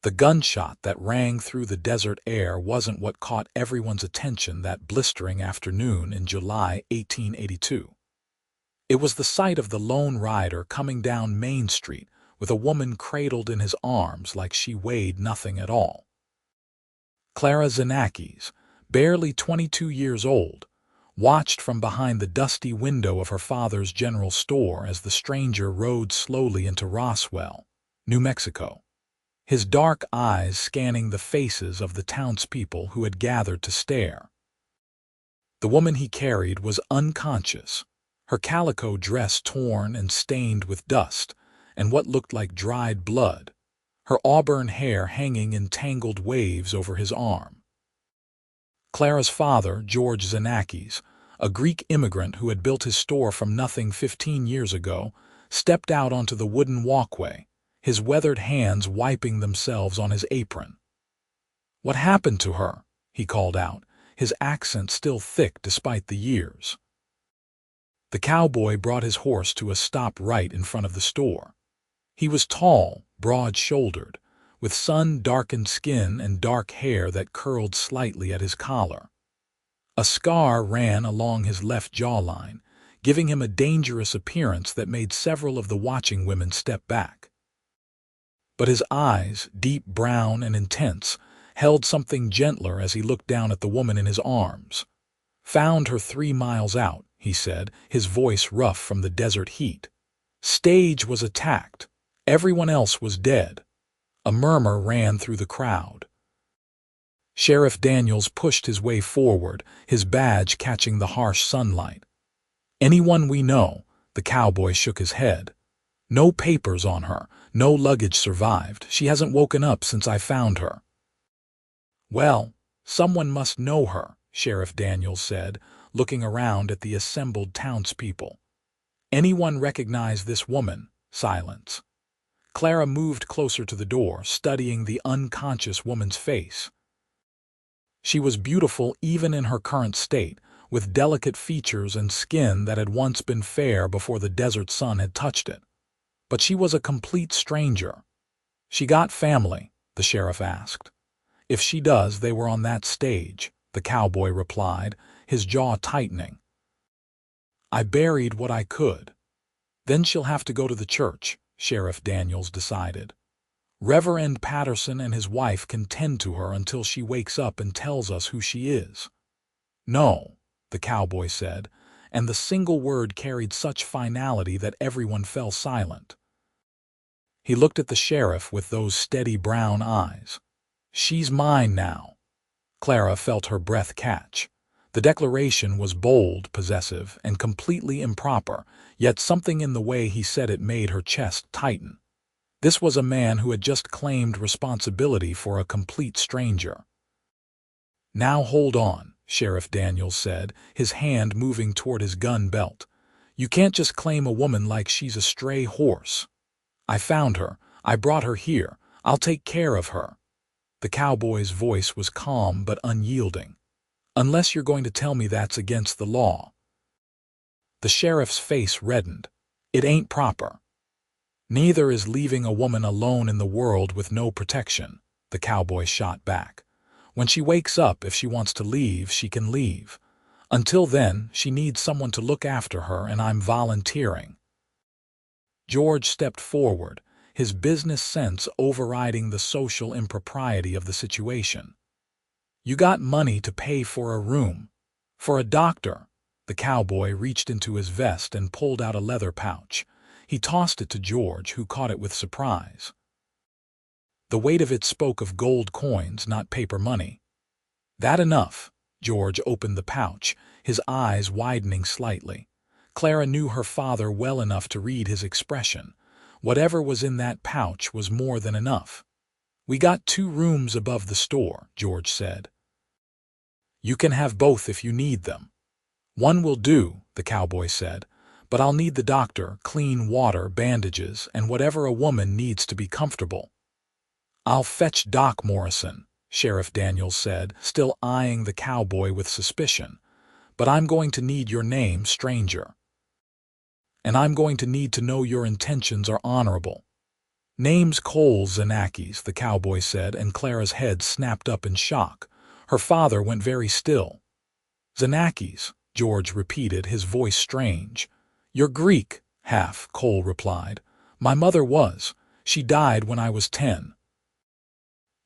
The gunshot that rang through the desert air wasn't what caught everyone's attention that blistering afternoon in July 1882. It was the sight of the lone rider coming down Main Street with a woman cradled in his arms like she weighed nothing at all. Clara Xenakis, barely 22 years old, watched from behind the dusty window of her father's general store as the stranger rode slowly into Roswell, New Mexico, his dark eyes scanning the faces of the townspeople who had gathered to stare. The woman he carried was unconscious, her calico dress torn and stained with dust and what looked like dried blood, her auburn hair hanging in tangled waves over his arm. Clara's father, George Xenakis, a Greek immigrant who had built his store from nothing 15 years ago, stepped out onto the wooden walkway, his weathered hands wiping themselves on his apron. "What happened to her?" he called out, his accent still thick despite the years. The cowboy brought his horse to a stop right in front of the store. He was tall, broad-shouldered, with sun-darkened skin and dark hair that curled slightly at his collar. A scar ran along his left jawline, giving him a dangerous appearance that made several of the watching women step back. But his eyes, deep brown and intense, held something gentler as he looked down at the woman in his arms. "Found her 3 miles out," he said, his voice rough from the desert heat. "Stage was attacked. Everyone else was dead." A murmur ran through the crowd. Sheriff Daniels pushed his way forward, his badge catching the harsh sunlight. "Anyone we know?" The cowboy shook his head. "No papers on her. No luggage survived. She hasn't woken up since I found her." "Well, someone must know her," Sheriff Daniels said, looking around at the assembled townspeople. "Anyone recognize this woman?" Silence. Clara moved closer to the door, studying the unconscious woman's face. She was beautiful even in her current state, with delicate features and skin that had once been fair before the desert sun had touched it. But she was a complete stranger. "She got family?" the sheriff asked. "If she does, they were on that stage," the cowboy replied, his jaw tightening. "I buried what I could." "Then she'll have to go to the church," Sheriff Daniels decided. "Reverend Patterson and his wife can tend to her until she wakes up and tells us who she is." "No," the cowboy said, and the single word carried such finality that everyone fell silent. He looked at the sheriff with those steady brown eyes. "She's mine now." Clara felt her breath catch. The declaration was bold, possessive, and completely improper, yet something in the way he said it made her chest tighten. This was a man who had just claimed responsibility for a complete stranger. "Now hold on," Sheriff Daniels said, his hand moving toward his gun belt. "You can't just claim a woman like she's a stray horse. I found her. I brought her here. I'll take care of her." The cowboy's voice was calm but unyielding. "Unless you're going to tell me that's against the law." The sheriff's face reddened. "It ain't proper." "Neither is leaving a woman alone in the world with no protection," the cowboy shot back. "When she wakes up, if she wants to leave, she can leave. Until then, she needs someone to look after her, and I'm volunteering." George stepped forward, his business sense overriding the social impropriety of the situation. "You got money to pay for a room. For a doctor." The cowboy reached into his vest and pulled out a leather pouch. He tossed it to George, who caught it with surprise. The weight of it spoke of gold coins, not paper money. "That enough?" George opened the pouch, his eyes widening slightly. Clara knew her father well enough to read his expression. Whatever was in that pouch was more than enough. "We got 2 rooms above the store," George said. "You can have both if you need them." "One will do," the cowboy said, "but I'll need the doctor, clean water, bandages, and whatever a woman needs to be comfortable." "I'll fetch Doc Morrison," Sheriff Daniels said, still eyeing the cowboy with suspicion. "But I'm going to need your name, stranger. And I'm going to need to know your intentions are honorable." "Name's Cole Xenakis," the cowboy said, and Clara's head snapped up in shock. Her father went very still. "Xenakis," George repeated, his voice strange. "You're Greek," half, Cole replied. "My mother was. She died when I was 10.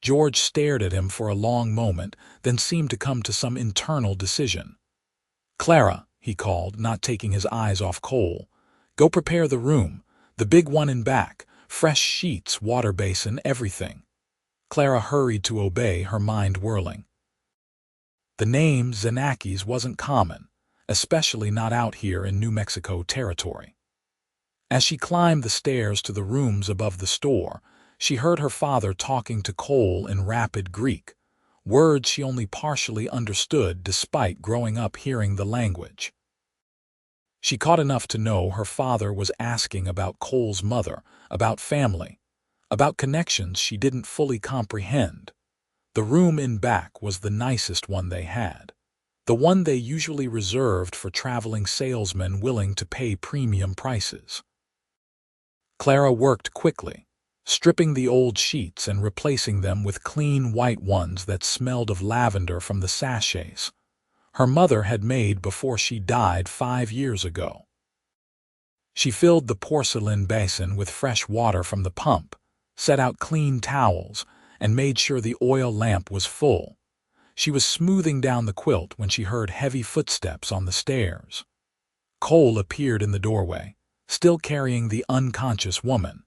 George stared at him for a long moment, then seemed to come to some internal decision. "Clara," he called, not taking his eyes off Cole. "Go prepare the room, the big one in back, fresh sheets, water basin, everything." Clara hurried to obey, her mind whirling. The name Xenakis wasn't common, especially not out here in New Mexico territory. As she climbed the stairs to the rooms above the store, she heard her father talking to Cole in rapid Greek, words she only partially understood despite growing up hearing the language. She caught enough to know her father was asking about Cole's mother, about family, about connections she didn't fully comprehend. The room in back was the nicest one they had, the one they usually reserved for traveling salesmen willing to pay premium prices. Clara worked quickly, stripping the old sheets and replacing them with clean white ones that smelled of lavender from the sachets her mother had made before she died 5 years ago. She filled the porcelain basin with fresh water from the pump, set out clean towels, and made sure the oil lamp was full. She was smoothing down the quilt when she heard heavy footsteps on the stairs. Cole appeared in the doorway, still carrying the unconscious woman.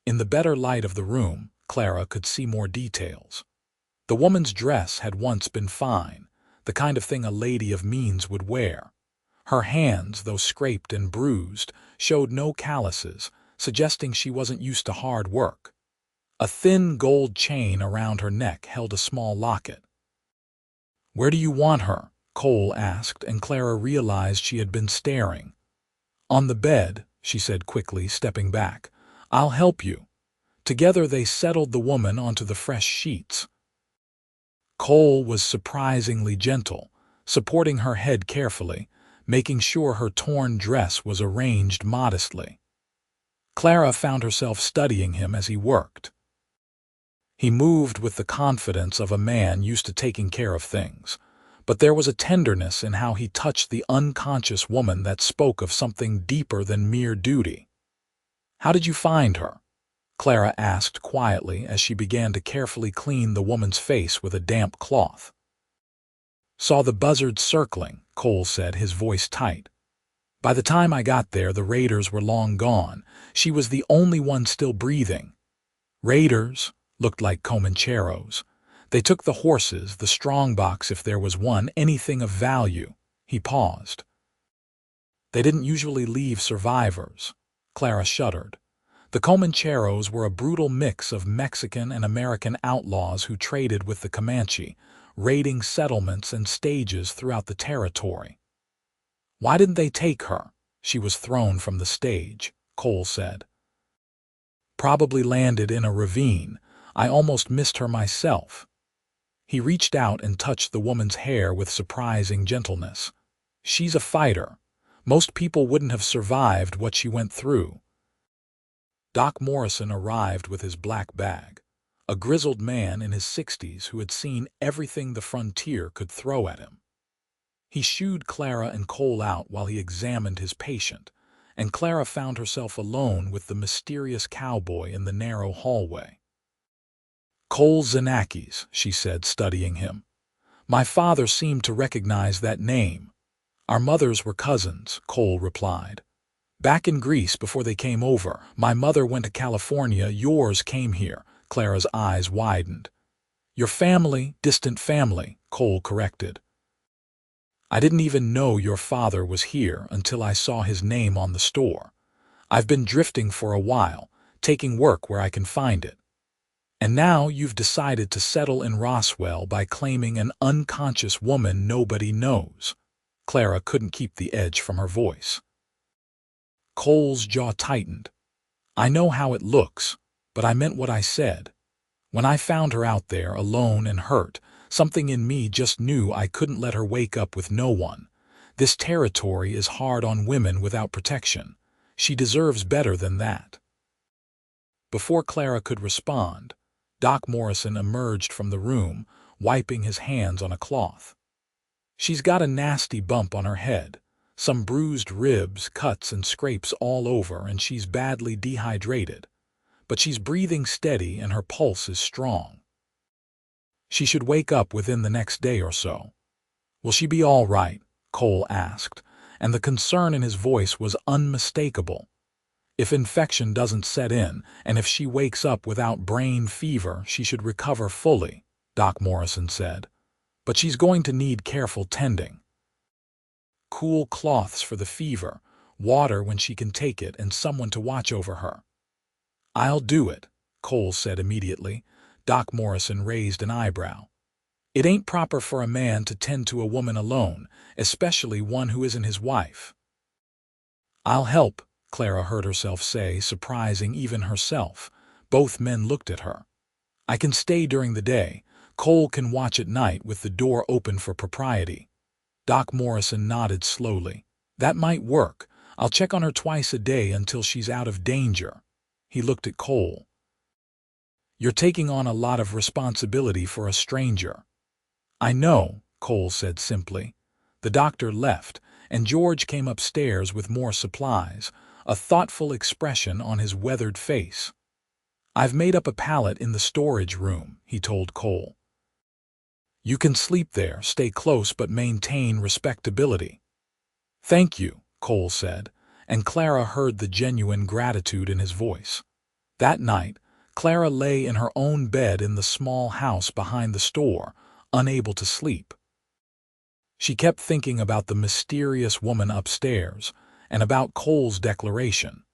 In the better light of the room, Clara could see more details. The woman's dress had once been fine, the kind of thing a lady of means would wear. Her hands, though scraped and bruised, showed no calluses, suggesting she wasn't used to hard work. A thin gold chain around her neck held a small locket. "Where do you want her?" Cole asked, and Clara realized she had been staring. "On the bed," she said quickly, stepping back. "I'll help you." Together they settled the woman onto the fresh sheets. Cole was surprisingly gentle, supporting her head carefully, making sure her torn dress was arranged modestly. Clara found herself studying him as he worked. He moved with the confidence of a man used to taking care of things, but there was a tenderness in how he touched the unconscious woman that spoke of something deeper than mere duty. "How did you find her?" Clara asked quietly as she began to carefully clean the woman's face with a damp cloth. "Saw the buzzards circling," Cole said, his voice tight. "By the time I got there, the raiders were long gone. She was the only one still breathing." Raiders looked like Comancheros. They took the horses, the strongbox if there was one, anything of value. He paused. "They didn't usually leave survivors." Clara shuddered. The Comancheros were a brutal mix of Mexican and American outlaws who traded with the Comanche, raiding settlements and stages throughout the territory. "Why didn't they take her?" "She was thrown from the stage," Cole said. "Probably landed in a ravine. I almost missed her myself." He reached out and touched the woman's hair with surprising gentleness. "She's a fighter. Most people wouldn't have survived what she went through." Doc Morrison arrived with his black bag, a grizzled man in his 60s who had seen everything the frontier could throw at him. He shooed Clara and Cole out while he examined his patient, and Clara found herself alone with the mysterious cowboy in the narrow hallway. "Cole Xenakis," she said, studying him. "My father seemed to recognize that name." "Our mothers were cousins," Cole replied. "Back in Greece before they came over. My mother went to California, yours came here." Clara's eyes widened. "Your family, distant family," Cole corrected. "I didn't even know your father was here until I saw his name on the store. I've been drifting for a while, taking work where I can find it. And now you've decided to settle in Roswell by claiming an unconscious woman nobody knows." Clara couldn't keep the edge from her voice. Cole's jaw tightened. "I know how it looks, but I meant what I said. When I found her out there, alone and hurt, something in me just knew I couldn't let her wake up with no one. This territory is hard on women without protection. She deserves better than that." Before Clara could respond, Doc Morrison emerged from the room, wiping his hands on a cloth. "She's got a nasty bump on her head, some bruised ribs, cuts and scrapes all over, and she's badly dehydrated. But she's breathing steady and her pulse is strong. She should wake up within the next day or so." "Will she be all right?" Cole asked, and the concern in his voice was unmistakable. "If infection doesn't set in, and if she wakes up without brain fever, she should recover fully," Doc Morrison said. "But she's going to need careful tending. Cool cloths for the fever, water when she can take it, and someone to watch over her." "I'll do it," Cole said immediately. Doc Morrison raised an eyebrow. "It ain't proper for a man to tend to a woman alone, especially one who isn't his wife." "I'll help," Clara heard herself say, surprising even herself. Both men looked at her. "I can stay during the day. Cole can watch at night with the door open for propriety." Doc Morrison nodded slowly. "That might work. I'll check on her twice a day until she's out of danger." He looked at Cole. "You're taking on a lot of responsibility for a stranger." "I know," Cole said simply. The doctor left, and George came upstairs with more supplies, a thoughtful expression on his weathered face. "I've made up a pallet in the storage room," he told Cole. "You can sleep there, stay close, but maintain respectability." "Thank you," Cole said, and Clara heard the genuine gratitude in his voice. That night, Clara lay in her own bed in the small house behind the store, unable to sleep. She kept thinking about the mysterious woman upstairs, and about Cole's declaration.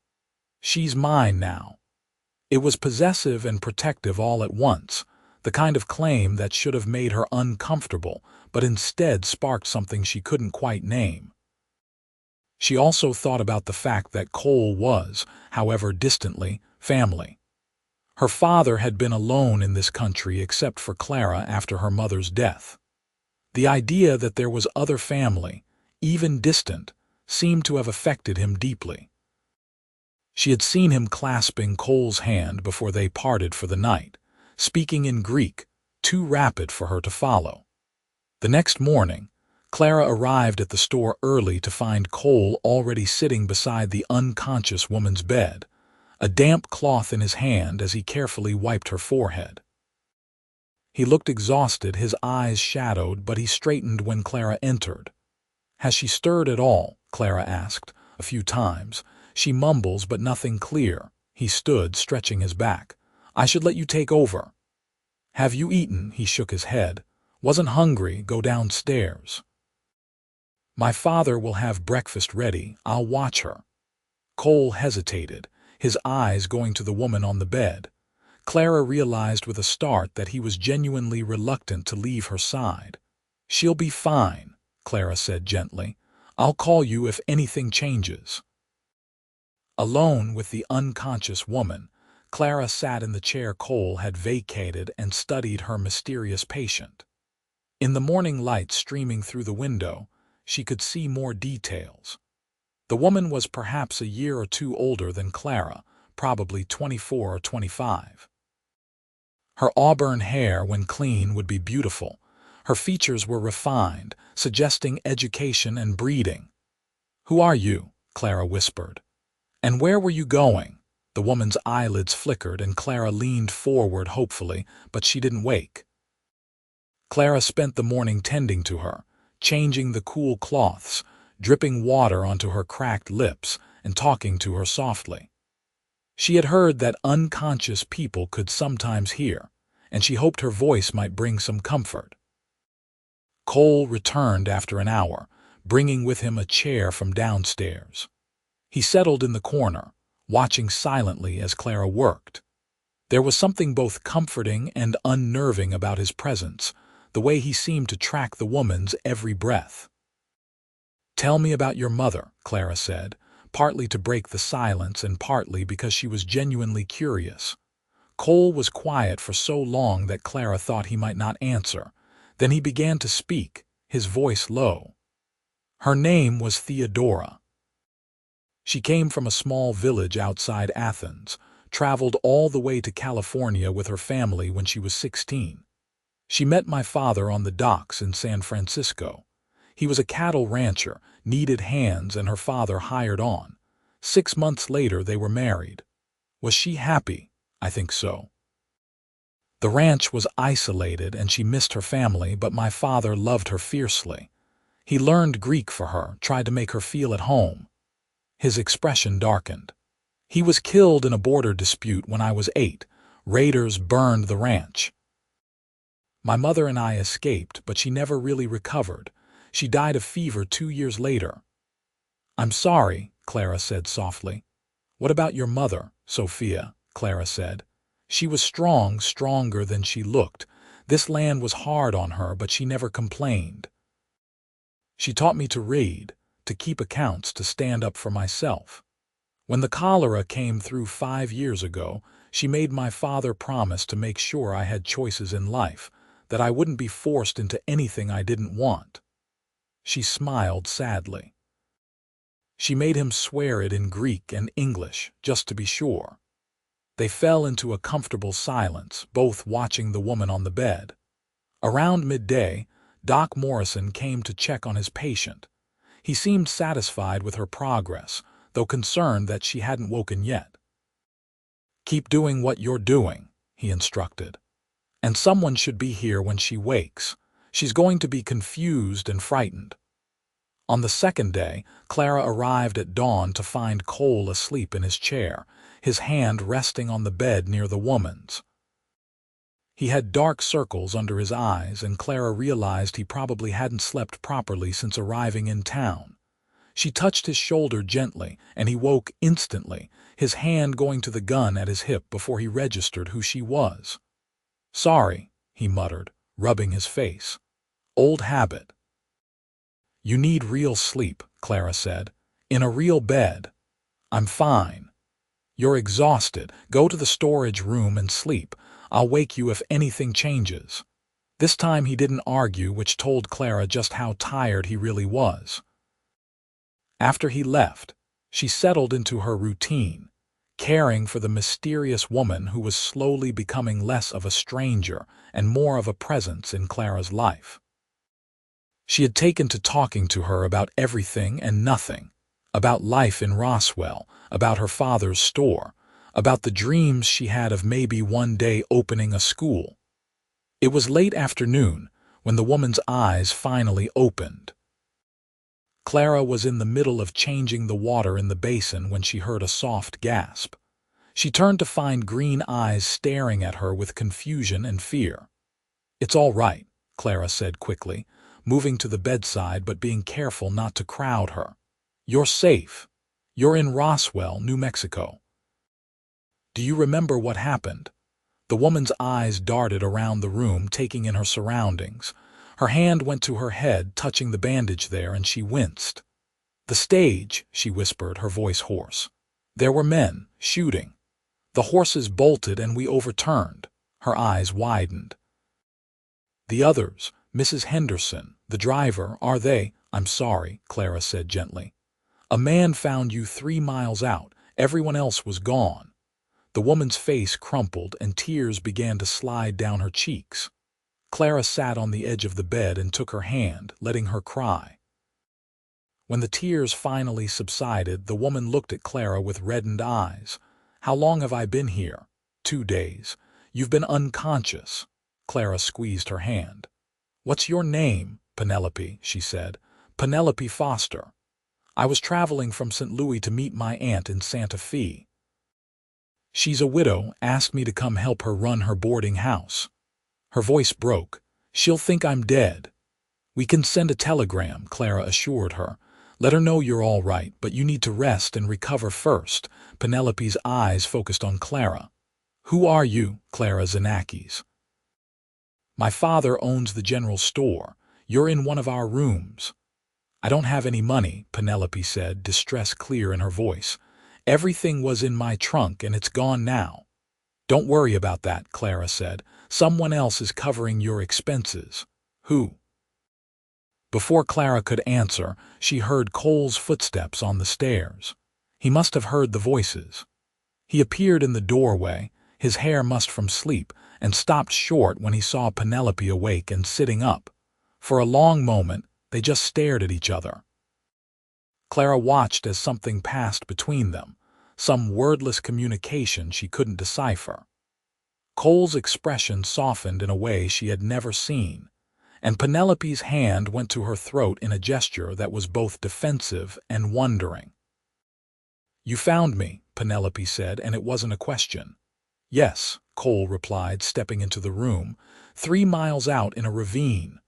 "She's mine now." It was possessive and protective all at once, the kind of claim that should have made her uncomfortable, but instead sparked something she couldn't quite name. She also thought about the fact that Cole was, however distantly, family. Her father had been alone in this country except for Clara after her mother's death. The idea that there was other family, even distant, seemed to have affected him deeply. She had seen him clasping Cole's hand before they parted for the night, speaking in Greek, too rapid for her to follow. The next morning, Clara arrived at the store early to find Cole already sitting beside the unconscious woman's bed, a damp cloth in his hand as he carefully wiped her forehead. He looked exhausted, his eyes shadowed, but he straightened when Clara entered. "Has she stirred at all?" Clara asked, a few times. "She mumbles, but nothing clear." He stood, stretching his back. "I should let you take over." "Have you eaten?" He shook his head. "Wasn't hungry. Go downstairs." "My father will have breakfast ready. I'll watch her." Cole hesitated, his eyes going to the woman on the bed. Clara realized with a start that he was genuinely reluctant to leave her side. "She'll be fine," Clara said gently. "I'll call you if anything changes." Alone with the unconscious woman, Clara sat in the chair Cole had vacated and studied her mysterious patient. In the morning light streaming through the window, she could see more details. The woman was perhaps a year or two older than Clara, probably 24 or 25. Her auburn hair, when clean, would be beautiful. Her features were refined, suggesting education and breeding. "Who are you?" Clara whispered. "And where were you going?" The woman's eyelids flickered and Clara leaned forward hopefully, but she didn't wake. Clara spent the morning tending to her, changing the cool cloths, dripping water onto her cracked lips, and talking to her softly. She had heard that unconscious people could sometimes hear, and she hoped her voice might bring some comfort. Cole returned after an hour, bringing with him a chair from downstairs. He settled in the corner, watching silently as Clara worked. There was something both comforting and unnerving about his presence, the way he seemed to track the woman's every breath. "Tell me about your mother," Clara said, partly to break the silence and partly because she was genuinely curious. Cole was quiet for so long that Clara thought he might not answer. Then he began to speak, his voice low. "Her name was Theodora. She came from a small village outside Athens, traveled all the way to California with her family when she was 16. She met my father on the docks in San Francisco. He was a cattle rancher, needed hands, and her father hired on. 6 months later, they were married. Was she happy? I think so. The ranch was isolated and she missed her family, but my father loved her fiercely. He learned Greek for her, tried to make her feel at home. His expression darkened. He was killed in a border dispute when I was 8. Raiders burned the ranch. My mother and I escaped, but she never really recovered. She died of fever 2 years later. I'm sorry, Clara said softly. What about your mother, Sophia? Clara said. She was strong, stronger than she looked. This land was hard on her, but she never complained. She taught me to read, to keep accounts, to stand up for myself. When the cholera came through 5 years ago, she made my father promise to make sure I had choices in life, that I wouldn't be forced into anything I didn't want. She smiled sadly. She made him swear it in Greek and English, just to be sure. They fell into a comfortable silence, both watching the woman on the bed. Around midday, Doc Morrison came to check on his patient. He seemed satisfied with her progress, though concerned that she hadn't woken yet. Keep doing what you're doing, he instructed. And someone should be here when she wakes. She's going to be confused and frightened. On the second day, Clara arrived at dawn to find Cole asleep in his chair, his hand resting on the bed near the woman's. He had dark circles under his eyes, and Clara realized he probably hadn't slept properly since arriving in town. She touched his shoulder gently, and he woke instantly, his hand going to the gun at his hip before he registered who she was. Sorry, he muttered, rubbing his face. Old habit. You need real sleep, Clara said. In a real bed. I'm fine. You're exhausted. Go to the storage room and sleep. I'll wake you if anything changes. This time he didn't argue, which told Clara just how tired he really was. After he left, she settled into her routine, caring for the mysterious woman who was slowly becoming less of a stranger and more of a presence in Clara's life. She had taken to talking to her about everything and nothing, about life in Roswell, about her father's store, about the dreams she had of maybe one day opening a school. It was late afternoon when the woman's eyes finally opened. Clara was in the middle of changing the water in the basin when she heard a soft gasp. She turned to find green eyes staring at her with confusion and fear. It's all right, Clara said quickly, moving to the bedside but being careful not to crowd her. You're safe. You're in Roswell, New Mexico. Do you remember what happened? The woman's eyes darted around the room, taking in her surroundings. Her hand went to her head, touching the bandage there, and she winced. The stage, she whispered, her voice hoarse. There were men, shooting. The horses bolted and we overturned. Her eyes widened. The others, Mrs. Henderson, the driver, are they? I'm sorry, Clara said gently. A man found you 3 miles out. Everyone else was gone. The woman's face crumpled and tears began to slide down her cheeks. Clara sat on the edge of the bed and took her hand, letting her cry. When the tears finally subsided, the woman looked at Clara with reddened eyes. How long have I been here? 2 days. You've been unconscious. Clara squeezed her hand. What's your name? Penelope, she said. Penelope Foster. I was traveling from St. Louis to meet my aunt in Santa Fe. She's a widow, asked me to come help her run her boarding house. Her voice broke. She'll think I'm dead. We can send a telegram, Clara assured her. Let her know you're all right, but you need to rest and recover first. Penelope's eyes focused on Clara. Who are you? Clara Xenakis. My father owns the general store. You're in one of our rooms. I don't have any money, Penelope said, distress clear in her voice. Everything was in my trunk and it's gone now. Don't worry about that, Clara said. Someone else is covering your expenses. Who? Before Clara could answer, she heard Cole's footsteps on the stairs. He must have heard the voices. He appeared in the doorway, his hair mussed from sleep, and stopped short when he saw Penelope awake and sitting up. For a long moment, they just stared at each other. Clara watched as something passed between them, some wordless communication she couldn't decipher. Cole's expression softened in a way she had never seen, and Penelope's hand went to her throat in a gesture that was both defensive and wondering. "You found me," Penelope said, and it wasn't a question. "Yes," Cole replied, stepping into the room, 3 miles out in a ravine.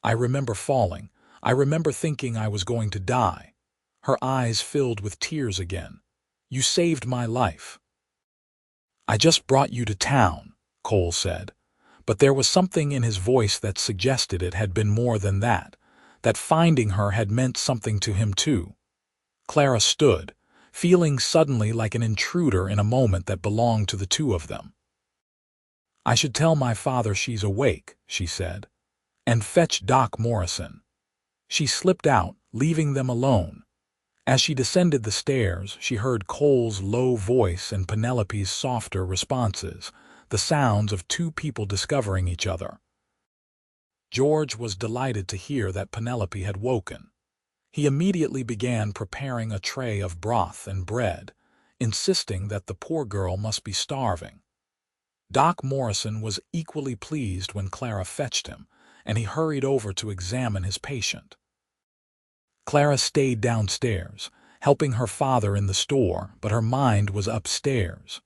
"I remember falling. I remember thinking I was going to die." Her eyes filled with tears again. "You saved my life." "I just brought you to town," Cole said. But there was something in his voice that suggested it had been more than that finding her had meant something to him too. Clara stood, feeling suddenly like an intruder in a moment that belonged to the two of them. "I should tell my father she's awake," she said, "and fetch Doc Morrison." She slipped out, leaving them alone. As she descended the stairs, she heard Cole's low voice and Penelope's softer responses, the sounds of two people discovering each other. George was delighted to hear that Penelope had woken. He immediately began preparing a tray of broth and bread, insisting that the poor girl must be starving. Doc Morrison was equally pleased when Clara fetched him, and he hurried over to examine his patient. Clara stayed downstairs, helping her father in the store, but her mind was upstairs.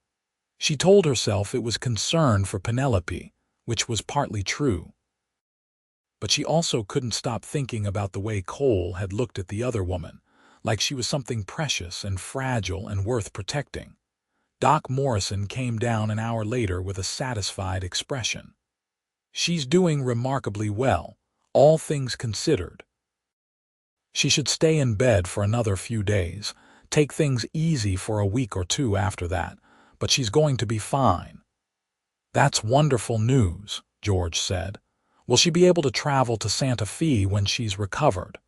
She told herself it was concern for Penelope, which was partly true. But she also couldn't stop thinking about the way Cole had looked at the other woman, like she was something precious and fragile and worth protecting. Doc Morrison came down an hour later with a satisfied expression. "She's doing remarkably well, all things considered. She should stay in bed for another few days, take things easy for a week or two after that, but she's going to be fine." "That's wonderful news," George said. "Will she be able to travel to Santa Fe when she's recovered?"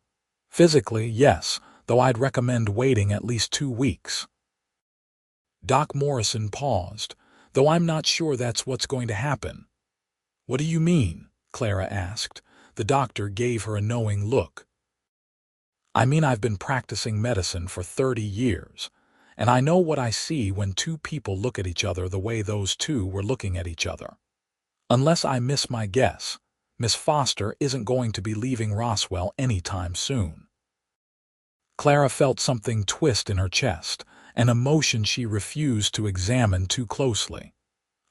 "Physically, yes, though I'd recommend waiting at least 2 weeks." Doc Morrison paused, "Though I'm not sure that's what's going to happen." "What do you mean?" Clara asked. The doctor gave her a knowing look. "I mean I've been practicing medicine for 30 years, and I know what I see when two people look at each other the way those two were looking at each other. Unless I miss my guess, Miss Foster isn't going to be leaving Roswell anytime soon." Clara felt something twist in her chest, an emotion she refused to examine too closely.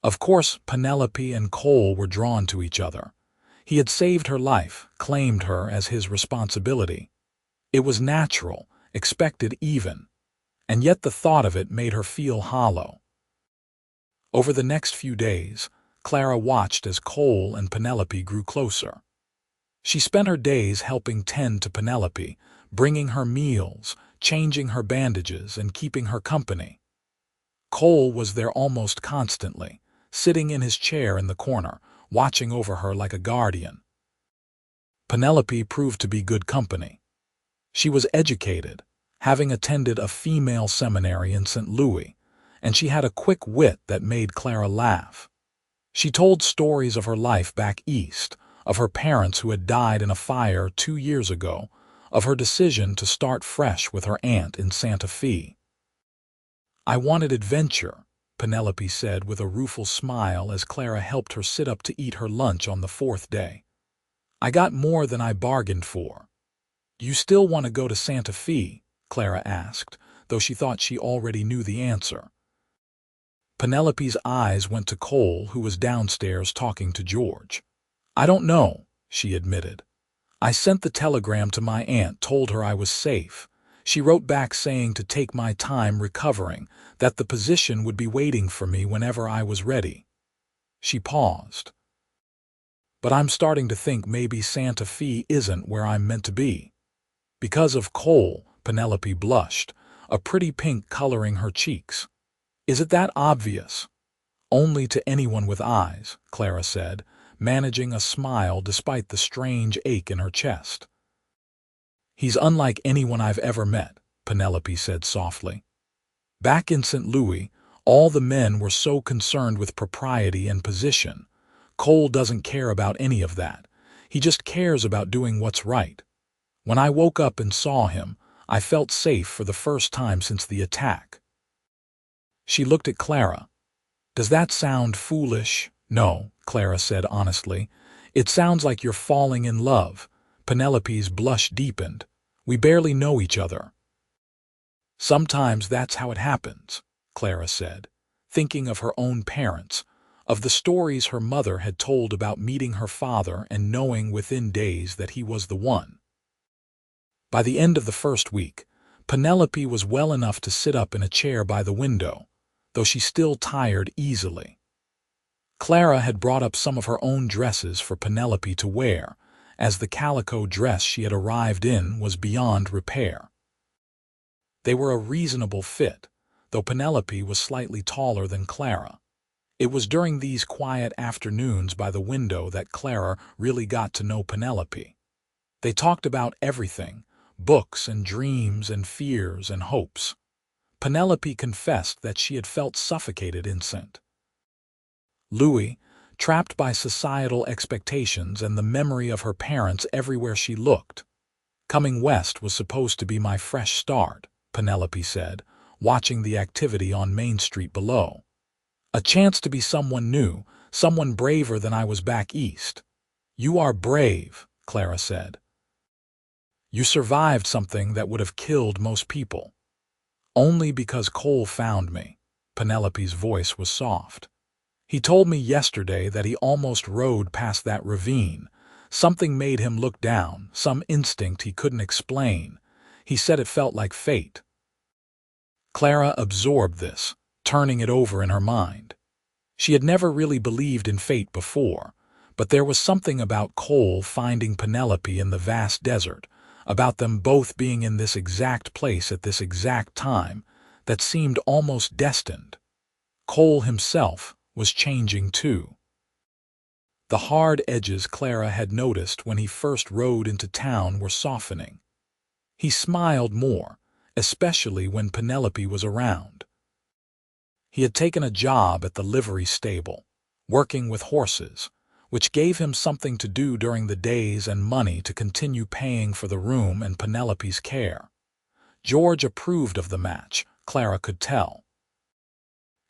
Of course, Penelope and Cole were drawn to each other. He had saved her life, claimed her as his responsibility. It was natural, expected even, and yet the thought of it made her feel hollow. Over the next few days, Clara watched as Cole and Penelope grew closer. She spent her days helping tend to Penelope, bringing her meals, changing her bandages, and keeping her company. Cole was there almost constantly, sitting in his chair in the corner, watching over her like a guardian. Penelope proved to be good company. She was educated, having attended a female seminary in St. Louis, and she had a quick wit that made Clara laugh. She told stories of her life back east, of her parents who had died in a fire 2 years ago, of her decision to start fresh with her aunt in Santa Fe. "I wanted adventure," Penelope said with a rueful smile as Clara helped her sit up to eat her lunch on the 4th day. "I got more than I bargained for." "You still want to go to Santa Fe?" Clara asked, though she thought she already knew the answer. Penelope's eyes went to Cole, who was downstairs talking to George. "I don't know," she admitted. "I sent the telegram to my aunt, told her I was safe. She wrote back saying to take my time recovering, that the position would be waiting for me whenever I was ready." She paused. "But I'm starting to think maybe Santa Fe isn't where I'm meant to be." "Because of Cole," Penelope blushed, a pretty pink coloring her cheeks. "Is it that obvious?" "Only to anyone with eyes," Clara said, managing a smile despite the strange ache in her chest. "He's unlike anyone I've ever met," Penelope said softly. Back in St. Louis, All the men were so concerned with propriety and position. Cole doesn't care about any of that. He just cares about doing what's right. When I woke up and saw him, I felt safe for the first time since the attack." She looked at Clara. "Does that sound foolish?" "No," Clara said honestly. "It sounds like you're falling in love." Penelope's blush deepened. "We barely know each other." "Sometimes that's how it happens," Clara said, thinking of her own parents, of the stories her mother had told about meeting her father and knowing within days that he was the one. By the end of the first week, Penelope was well enough to sit up in a chair by the window, though she still tired easily. Clara had brought up some of her own dresses for Penelope to wear, as the calico dress she had arrived in was beyond repair. They were a reasonable fit, though Penelope was slightly taller than Clara. It was during these quiet afternoons by the window that Clara really got to know Penelope. They talked about everything, books and dreams and fears and hopes. Penelope confessed that she had felt suffocated in St. Louis, trapped by societal expectations and the memory of her parents everywhere she looked. "Coming west was supposed to be my fresh start," Penelope said, watching the activity on Main Street below. "A chance to be someone new, someone braver than I was back east." "You are brave," Clara said. "You survived something that would have killed most people." "Only because Cole found me." Penelope's voice was soft. "He told me yesterday that he almost rode past that ravine. Something made him look down, some instinct he couldn't explain. He said it felt like fate." Clara absorbed this, turning it over in her mind. She had never really believed in fate before, but there was something about Cole finding Penelope in the vast desert, about them both being in this exact place at this exact time, that seemed almost destined. Cole himself was changing too. The hard edges Clara had noticed when he first rode into town were softening. He smiled more, especially when Penelope was around. He had taken a job at the livery stable, working with horses, which gave him something to do during the days and money to continue paying for the room and Penelope's care. George approved of the match, Clara could tell.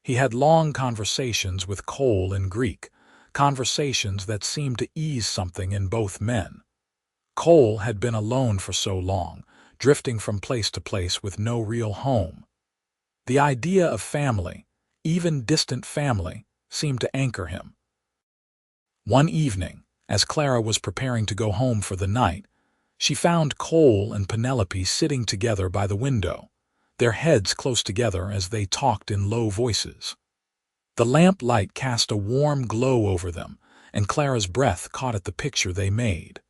He had long conversations with Cole in Greek, conversations that seemed to ease something in both men. Cole had been alone for so long, drifting from place to place with no real home. The idea of family, even distant family, seemed to anchor him. One evening, as Clara was preparing to go home for the night, she found Cole and Penelope sitting together by the window, their heads close together as they talked in low voices. The lamp light cast a warm glow over them, and Clara's breath caught at the picture they made.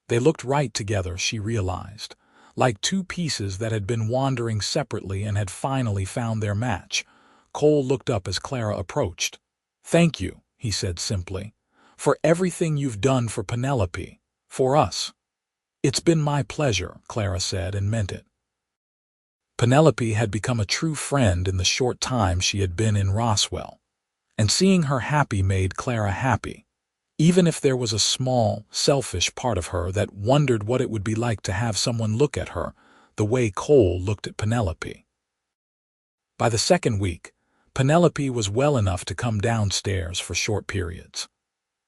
They looked right together, she realized, like two pieces that had been wandering separately and had finally found their match. Cole looked up as Clara approached. "Thank you," he said simply, "for everything you've done for Penelope, for us." "It's been my pleasure," Clara said, and meant it. Penelope had become a true friend in the short time she had been in Roswell, and seeing her happy made Clara happy, even if there was a small, selfish part of her that wondered what it would be like to have someone look at her the way Cole looked at Penelope. By the second week, Penelope was well enough to come downstairs for short periods.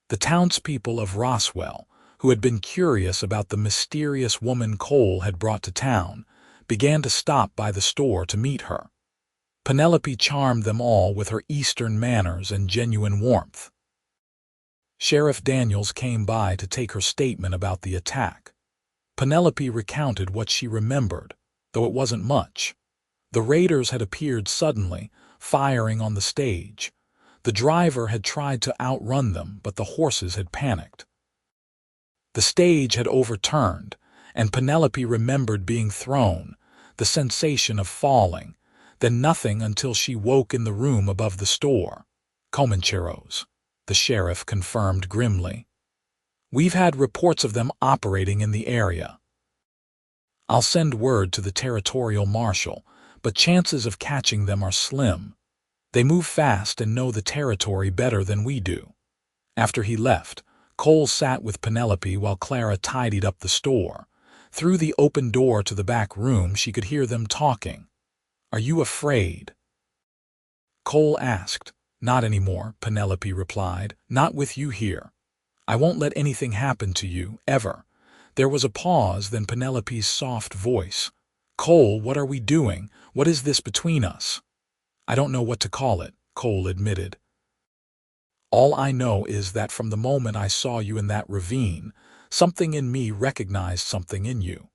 The townspeople of Roswell, who had been curious about the mysterious woman Cole had brought to town, began to stop by the store to meet her. Penelope charmed them all with her Eastern manners and genuine warmth. Sheriff Daniels came by to take her statement about the attack. Penelope recounted what she remembered, though it wasn't much. The raiders had appeared suddenly, firing on the stage. The driver had tried to outrun them, but the horses had panicked. The stage had overturned, and Penelope remembered being thrown, the sensation of falling, then nothing until she woke in the room above the store. "Comancheros," the sheriff confirmed grimly. "We've had reports of them operating in the area. I'll send word to the territorial marshal, but chances of catching them are slim. They move fast and know the territory better than we do. After he left, Cole sat with Penelope while Clara tidied up the store. Through the open door to the back room, she could hear them talking. "Are you afraid?" Cole asked. "Not anymore," Penelope replied. "Not with you here. I won't let anything happen to you, ever." There was a pause, then Penelope's soft voice. "Cole, what are we doing? What is this between us?" "I don't know what to call it," Cole admitted. "All I know is that from the moment I saw you in that ravine, something in me recognized something in you.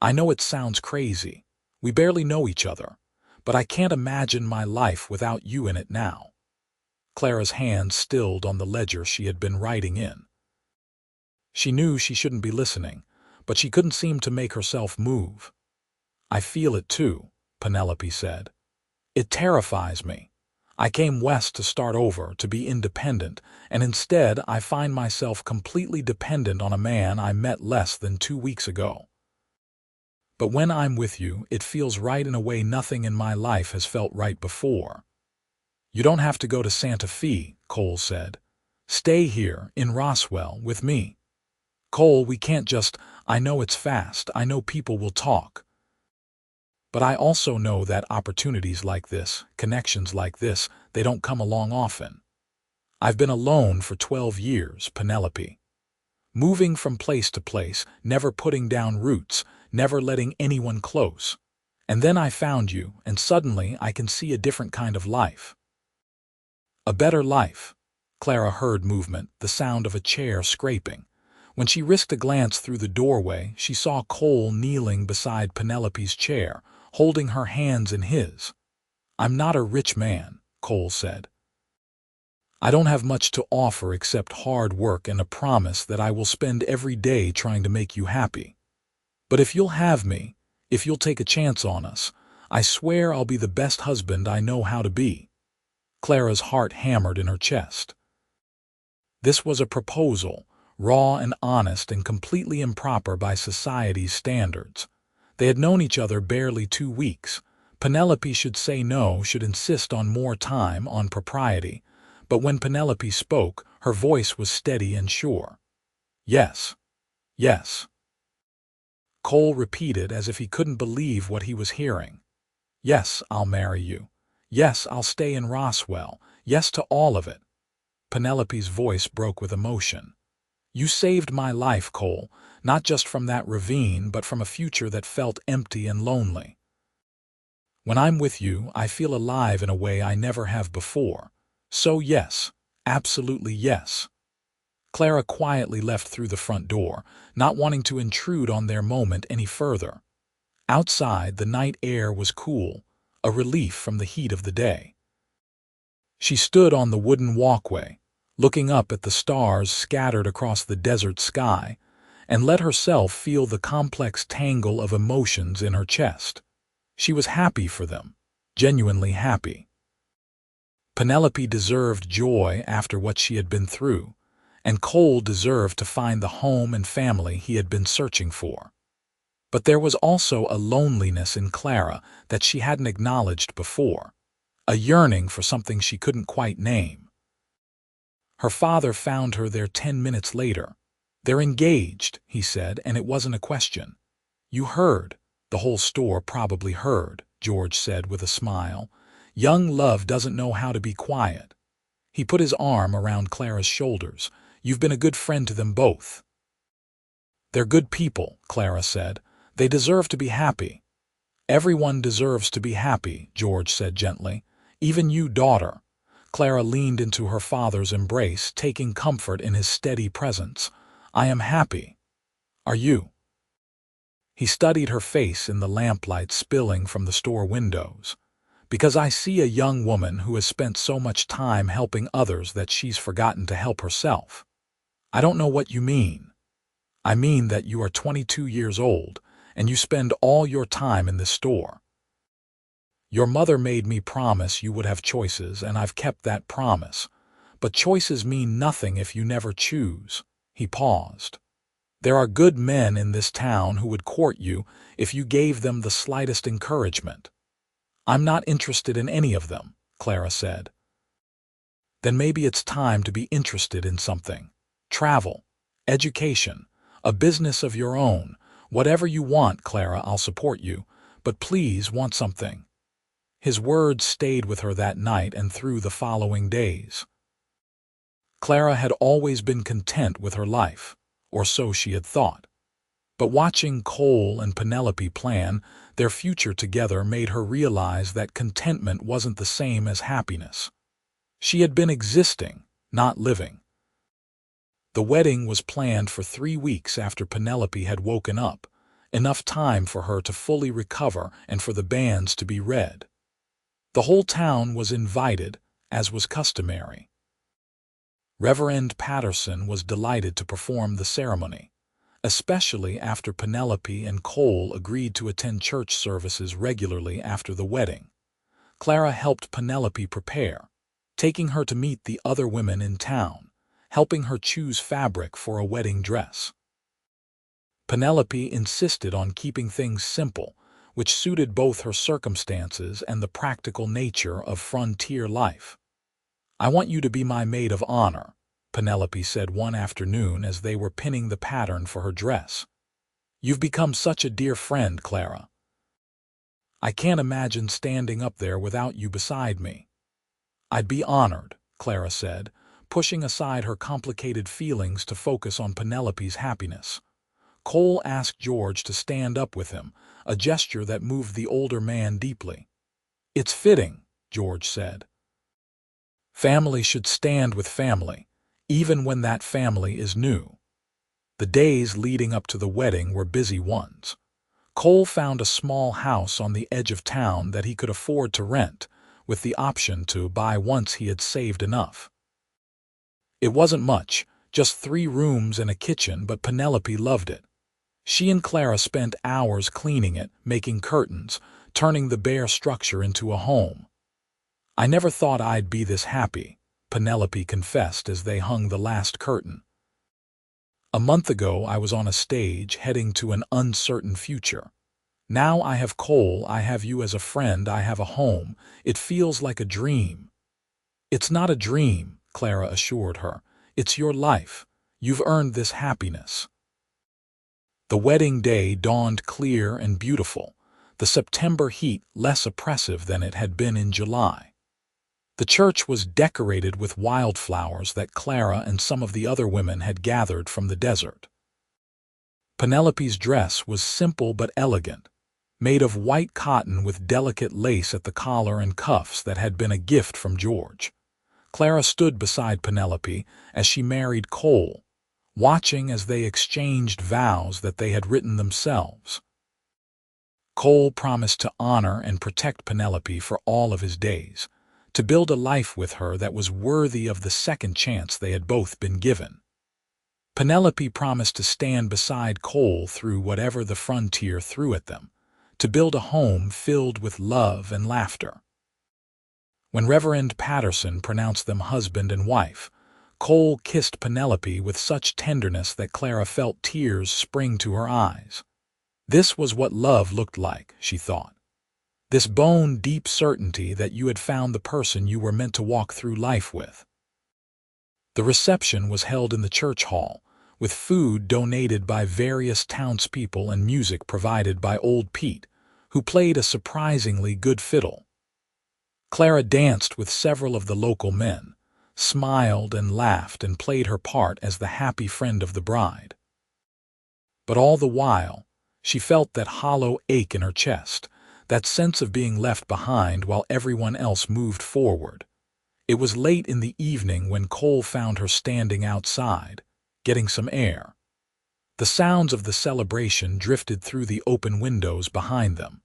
I know it sounds crazy. We barely know each other, but I can't imagine my life without you in it now." Clara's hand stilled on the ledger she had been writing in. She knew she shouldn't be listening, but she couldn't seem to make herself move. "I feel it too," Penelope said. "It terrifies me. I came west to start over, to be independent, and instead I find myself completely dependent on a man I met less than 2 weeks ago. But when I'm with you, it feels right in a way nothing in my life has felt right before." "You don't have to go to Santa Fe," Cole said. "Stay here, in Roswell, with me." "Cole, we can't just— I know it's fast, I know people will talk. But I also know that opportunities like this, connections like this, they don't come along often. I've been alone for 12 years, Penelope. Moving from place to place, never putting down roots, never letting anyone close. And then I found you, and suddenly I can see a different kind of life. A better life." Clara heard movement, the sound of a chair scraping. When she risked a glance through the doorway, she saw Cole kneeling beside Penelope's chair, holding her hands in his. "I'm not a rich man," Cole said. "I don't have much to offer except hard work and a promise that I will spend every day trying to make you happy. But if you'll have me, if you'll take a chance on us, I swear I'll be the best husband I know how to be." Clara's heart hammered in her chest. This was a proposal, raw and honest and completely improper by society's standards. They had known each other barely 2 weeks. Penelope should say no, should insist on more time, on propriety. But when Penelope spoke, her voice was steady and sure. "Yes. Yes." Cole repeated as if he couldn't believe what he was hearing. "Yes, I'll marry you. Yes, I'll stay in Roswell. Yes to all of it." Penelope's voice broke with emotion. "You saved my life, Cole, not just from that ravine, but from a future that felt empty and lonely. When I'm with you, I feel alive in a way I never have before. So yes, absolutely yes." Clara quietly left through the front door, not wanting to intrude on their moment any further. Outside, the night air was cool, a relief from the heat of the day. She stood on the wooden walkway, looking up at the stars scattered across the desert sky, and let herself feel the complex tangle of emotions in her chest. She was happy for them, genuinely happy. Penelope deserved joy after what she had been through, and Cole deserved to find the home and family he had been searching for. But there was also a loneliness in Clara that she hadn't acknowledged before, a yearning for something she couldn't quite name. Her father found her there 10 minutes later. "They're engaged," he said, and it wasn't a question. "You heard." "The whole store probably heard," George said with a smile. "Young love doesn't know how to be quiet." He put his arm around Clara's shoulders. "You've been a good friend to them both." "They're good people," Clara said. "They deserve to be happy." "Everyone deserves to be happy," George said gently. "Even you, daughter." Clara leaned into her father's embrace, taking comfort in his steady presence. "I am happy. Are you?" He studied her face in the lamplight spilling from the store windows. "Because I see a young woman who has spent so much time helping others that she's forgotten to help herself." "I don't know what you mean." "I mean that you are 22 years old, and you spend all your time in this store. Your mother made me promise you would have choices, and I've kept that promise. But choices mean nothing if you never choose." He paused. "There are good men in this town who would court you if you gave them the slightest encouragement. I'm not interested in any of them, Clara said. Then maybe it's time to be interested in something. Travel, education, a business of your own. Whatever you want, Clara, I'll support you. But please want something. His words stayed with her that night and through the following days. Clara had always been content with her life, or so she had thought. But watching Cole and Penelope plan their future together made her realize that contentment wasn't the same as happiness. She had been existing, not living. The wedding was planned for 3 weeks after Penelope had woken up, enough time for her to fully recover and for the banns to be read. The whole town was invited, as was customary. Reverend Patterson was delighted to perform the ceremony, especially after Penelope and Cole agreed to attend church services regularly after the wedding. Clara helped Penelope prepare, taking her to meet the other women in town, helping her choose fabric for a wedding dress. Penelope insisted on keeping things simple, which suited both her circumstances and the practical nature of frontier life. "I want you to be my maid of honor," Penelope said one afternoon as they were pinning the pattern for her dress. "You've become such a dear friend, Clara. I can't imagine standing up there without you beside me." "I'd be honored," Clara said, pushing aside her complicated feelings to focus on Penelope's happiness. Cole asked George to stand up with him, a gesture that moved the older man deeply. "It's fitting," George said. "Family should stand with family, even when that family is new." The days leading up to the wedding were busy ones. Cole found a small house on the edge of town that he could afford to rent, with the option to buy once he had saved enough. It wasn't much, just 3 rooms and a kitchen, but Penelope loved it. She and Clara spent hours cleaning it, making curtains, turning the bare structure into a home. "I never thought I'd be this happy," Penelope confessed as they hung the last curtain. "A month ago I was on a stage heading to an uncertain future. Now I have Cole, I have you as a friend, I have a home. It feels like a dream." "It's not a dream," Clara assured her. "It's your life. You've earned this happiness." The wedding day dawned clear and beautiful, the September heat less oppressive than it had been in July. The church was decorated with wildflowers that Clara and some of the other women had gathered from the desert. Penelope's dress was simple but elegant, made of white cotton with delicate lace at the collar and cuffs that had been a gift from George. Clara stood beside Penelope as she married Cole, watching as they exchanged vows that they had written themselves. Cole promised to honor and protect Penelope for all of his days, to build a life with her that was worthy of the second chance they had both been given. Penelope promised to stand beside Cole through whatever the frontier threw at them, to build a home filled with love and laughter. When Reverend Patterson pronounced them husband and wife, Cole kissed Penelope with such tenderness that Clara felt tears spring to her eyes. This was what love looked like, she thought. This bone-deep certainty that you had found the person you were meant to walk through life with. The reception was held in the church hall, with food donated by various townspeople and music provided by Old Pete, who played a surprisingly good fiddle. Clara danced with several of the local men, smiled and laughed and played her part as the happy friend of the bride. But all the while, she felt that hollow ache in her chest, that sense of being left behind while everyone else moved forward. It was late in the evening when Cole found her standing outside, getting some air. The sounds of the celebration drifted through the open windows behind them.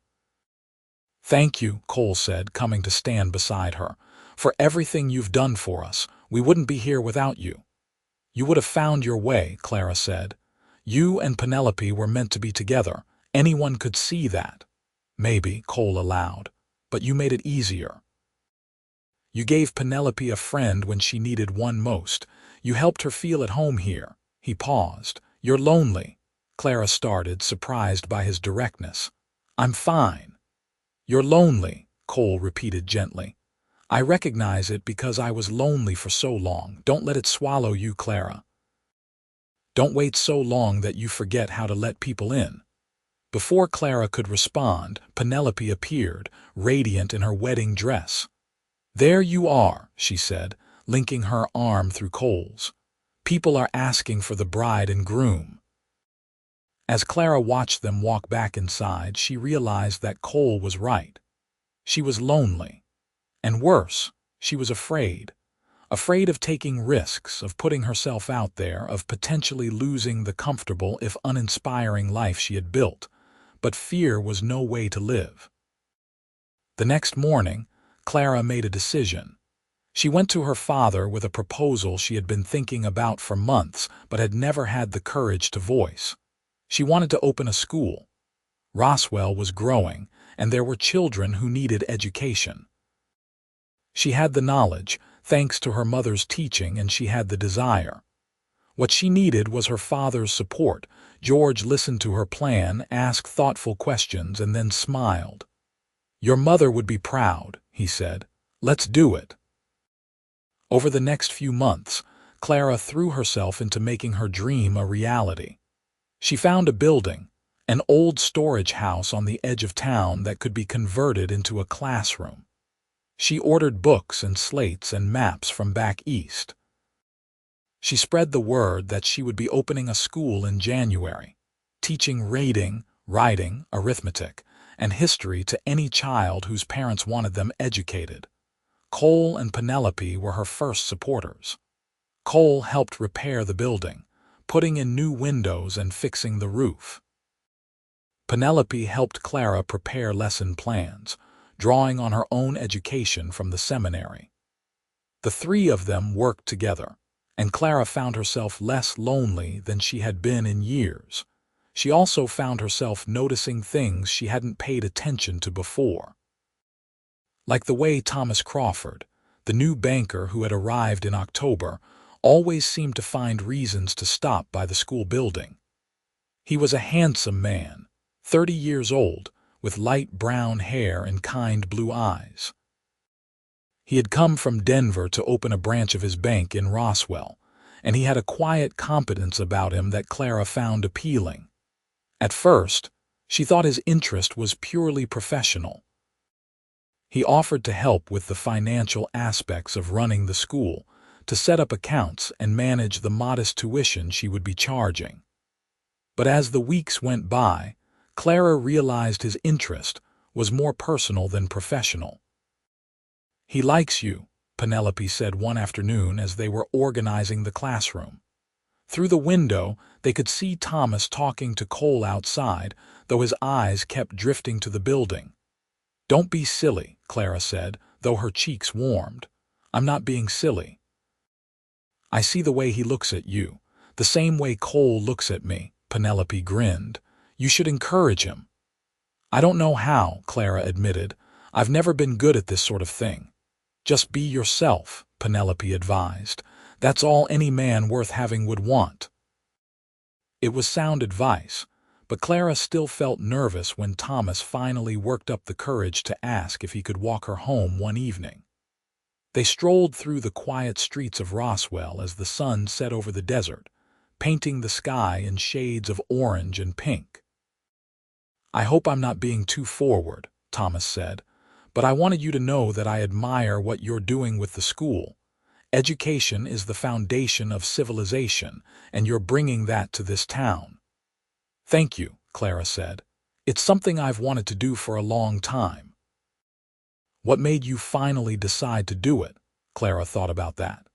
"Thank you," Cole said, coming to stand beside her, "for everything you've done for us. We wouldn't be here without you." "You would have found your way," Clara said. "You and Penelope were meant to be together. Anyone could see that." "Maybe," Cole allowed, "but you made it easier. You gave Penelope a friend when she needed one most. You helped her feel at home here." He paused. "You're lonely," Clara started, surprised by his directness. "I'm fine." "You're lonely," Cole repeated gently. I recognize it because I was lonely for so long. Don't let it swallow you, Clara. Don't wait so long that you forget how to let people in. Before Clara could respond, Penelope appeared, radiant in her wedding dress. There you are, she said, linking her arm through Cole's. People are asking for the bride and groom. As Clara watched them walk back inside, she realized that Cole was right. She was lonely. And worse, she was afraid. Afraid of taking risks, of putting herself out there, of potentially losing the comfortable if uninspiring life she had built. But fear was no way to live. The next morning, Clara made a decision. She went to her father with a proposal she had been thinking about for months but had never had the courage to voice. She wanted to open a school. Roswell was growing, and there were children who needed education. She had the knowledge, thanks to her mother's teaching, and she had the desire. What she needed was her father's support. George listened to her plan, asked thoughtful questions, and then smiled. Your mother would be proud, he said. Let's do it. Over the next few months, Clara threw herself into making her dream a reality. She found a building, an old storage house on the edge of town that could be converted into a classroom. She ordered books and slates and maps from back east. She spread the word that she would be opening a school in January, teaching reading, writing, arithmetic, and history to any child whose parents wanted them educated. Cole and Penelope were her first supporters. Cole helped repair the building, putting in new windows and fixing the roof. Penelope helped Clara prepare lesson plans, drawing on her own education from the seminary. The three of them worked together, and Clara found herself less lonely than she had been in years. She also found herself noticing things she hadn't paid attention to before. Like the way Thomas Crawford, the new banker who had arrived in October, always seemed to find reasons to stop by the school building. He was a handsome man, 30 years old, with light brown hair and kind blue eyes. He had come from Denver to open a branch of his bank in Roswell, and he had a quiet competence about him that Clara found appealing. At first, she thought his interest was purely professional. He offered to help with the financial aspects of running the school, to set up accounts and manage the modest tuition she would be charging. But as the weeks went by, Clara realized his interest was more personal than professional. He likes you, Penelope said one afternoon as they were organizing the classroom. Through the window, they could see Thomas talking to Cole outside, though his eyes kept drifting to the building. Don't be silly, Clara said, though her cheeks warmed. I'm not being silly. I see the way he looks at you, the same way Cole looks at me, Penelope grinned. You should encourage him. I don't know how, Clara admitted. I've never been good at this sort of thing. Just be yourself, Penelope advised. That's all any man worth having would want. It was sound advice, but Clara still felt nervous when Thomas finally worked up the courage to ask if he could walk her home one evening. They strolled through the quiet streets of Roswell as the sun set over the desert, painting the sky in shades of orange and pink. I hope I'm not being too forward, Thomas said, but I wanted you to know that I admire what you're doing with the school. Education is the foundation of civilization, and you're bringing that to this town. Thank you, Clara said. It's something I've wanted to do for a long time. What made you finally decide to do it? Clara thought about that.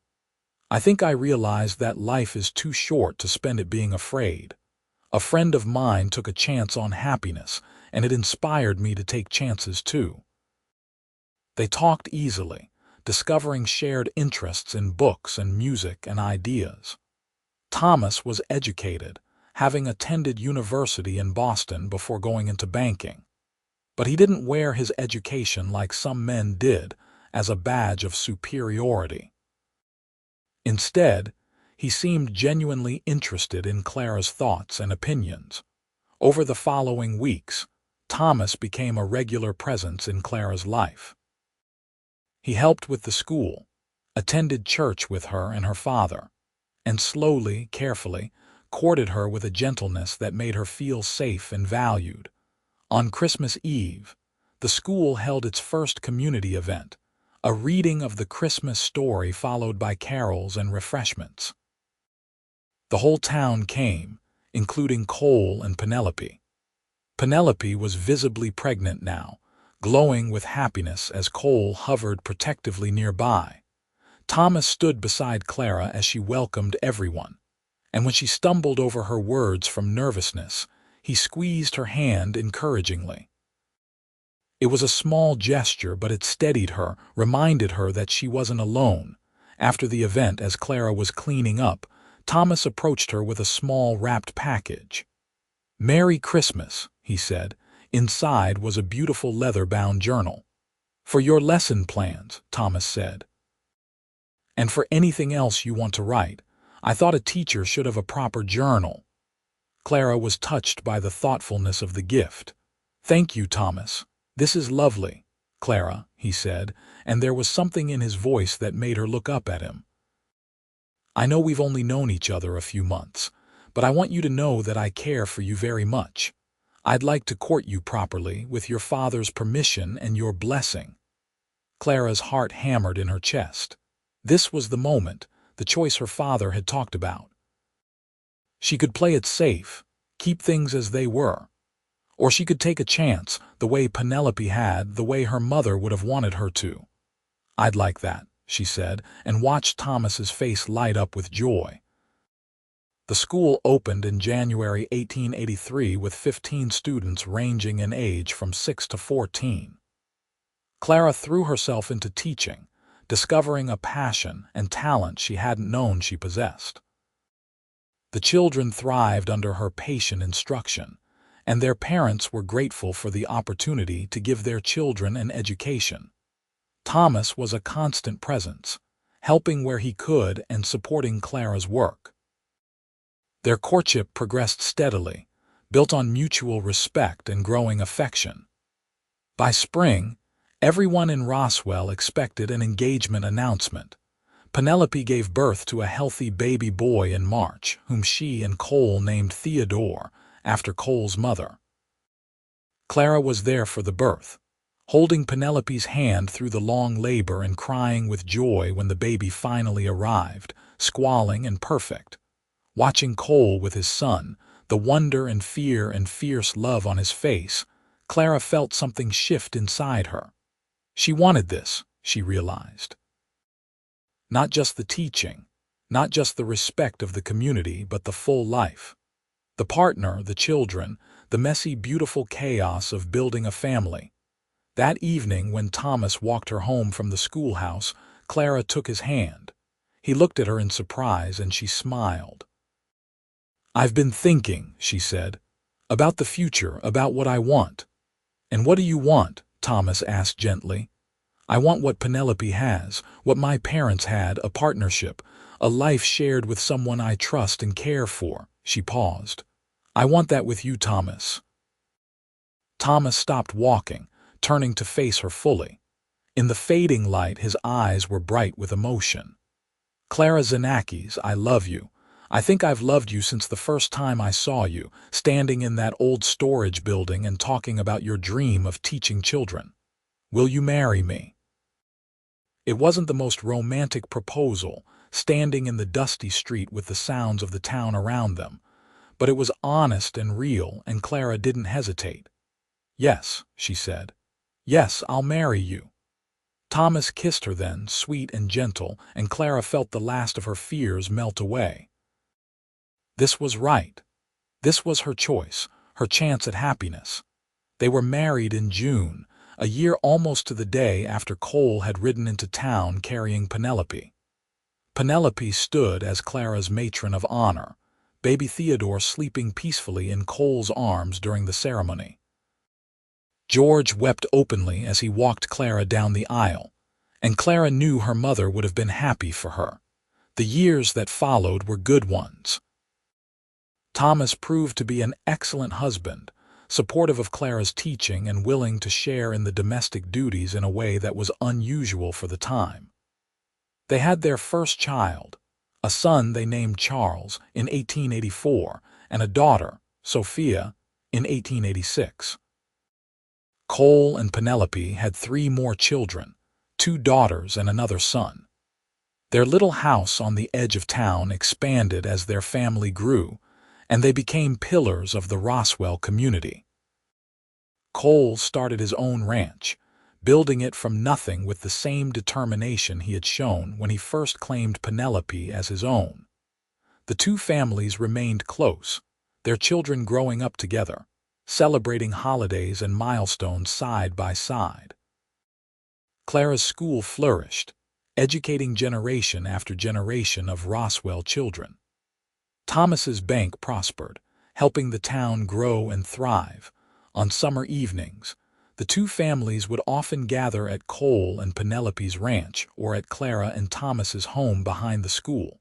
I think I realized that life is too short to spend it being afraid. A friend of mine took a chance on happiness, and it inspired me to take chances too. They talked easily, discovering shared interests in books and music and ideas. Thomas was educated, having attended university in Boston before going into banking. But he didn't wear his education like some men did, as a badge of superiority. Instead, he seemed genuinely interested in Clara's thoughts and opinions. Over the following weeks, Thomas became a regular presence in Clara's life. He helped with the school, attended church with her and her father, and slowly, carefully, courted her with a gentleness that made her feel safe and valued. On Christmas Eve, the school held its first community event, a reading of the Christmas story followed by carols and refreshments. The whole town came, including Cole and Penelope. Penelope was visibly pregnant now, glowing with happiness as Cole hovered protectively nearby. Thomas stood beside Clara as she welcomed everyone, and when she stumbled over her words from nervousness, he squeezed her hand encouragingly. It was a small gesture, but it steadied her, reminded her that she wasn't alone. After the event, as Clara was cleaning up, Thomas approached her with a small wrapped package. "Merry Christmas," he said. Inside was a beautiful leather-bound journal. "For your lesson plans," Thomas said. "And for anything else you want to write. I thought a teacher should have a proper journal." Clara was touched by the thoughtfulness of the gift. "Thank you, Thomas. This is lovely, Clara," he said, and there was something in his voice that made her look up at him. "I know we've only known each other a few months, but I want you to know that I care for you very much. I'd like to court you properly, with your father's permission and your blessing." Clara's heart hammered in her chest. This was the moment, the choice her father had talked about. She could play it safe, keep things as they were. Or she could take a chance, the way Penelope had, the way her mother would have wanted her to. "I'd like that," she said, and watched Thomas's face light up with joy. The school opened in January 1883 with 15 students ranging in age from 6 to 14. Clara threw herself into teaching, discovering a passion and talent she hadn't known she possessed. The children thrived under her patient instruction, and their parents were grateful for the opportunity to give their children an education. Thomas was a constant presence, helping where he could and supporting Clara's work. Their courtship progressed steadily, built on mutual respect and growing affection. By spring, everyone in Roswell expected an engagement announcement. Penelope gave birth to a healthy baby boy in March, whom she and Cole named Theodore, after Cole's mother. Clara was there for the birth, holding Penelope's hand through the long labor and crying with joy when the baby finally arrived, squalling and perfect. Watching Cole with his son, the wonder and fear and fierce love on his face, Clara felt something shift inside her. She wanted this, she realized. Not just the teaching, not just the respect of the community, but the full life. The partner, the children, the messy, beautiful chaos of building a family. That evening, when Thomas walked her home from the schoolhouse, Clara took his hand. He looked at her in surprise, and she smiled. "I've been thinking," she said, "about the future, about what I want." "And what do you want?" Thomas asked gently. "I want what Penelope has, what my parents had, a partnership, a life shared with someone I trust and care for." She paused. "I want that with you, Thomas." Thomas stopped walking, turning to face her fully. In the fading light, his eyes were bright with emotion. "Clara Xenakis, I love you. I think I've loved you since the first time I saw you, standing in that old storage building and talking about your dream of teaching children. Will you marry me?" It wasn't the most romantic proposal, standing in the dusty street with the sounds of the town around them, but it was honest and real, and Clara didn't hesitate. "Yes," she said. "Yes, I'll marry you." Thomas kissed her then, sweet and gentle, and Clara felt the last of her fears melt away. This was right. This was her choice, her chance at happiness. They were married in June, a year almost to the day after Cole had ridden into town carrying Penelope. Penelope stood as Clara's matron of honor, baby Theodore sleeping peacefully in Cole's arms during the ceremony. George wept openly as he walked Clara down the aisle, and Clara knew her mother would have been happy for her. The years that followed were good ones. Thomas proved to be an excellent husband, supportive of Clara's teaching and willing to share in the domestic duties in a way that was unusual for the time. They had their first child, a son they named Charles, in 1884, and a daughter, Sophia, in 1886. Cole and Penelope had 3 more children, 2 daughters and another son. Their little house on the edge of town expanded as their family grew, and they became pillars of the Roswell community. Cole started his own ranch, building it from nothing with the same determination he had shown when he first claimed Penelope as his own. The 2 families remained close, their children growing up together, celebrating holidays and milestones side by side. Clara's school flourished, educating generation after generation of Roswell children. Thomas's bank prospered, helping the town grow and thrive. On summer evenings, the 2 families would often gather at Cole and Penelope's ranch or at Clara and Thomas's home behind the school.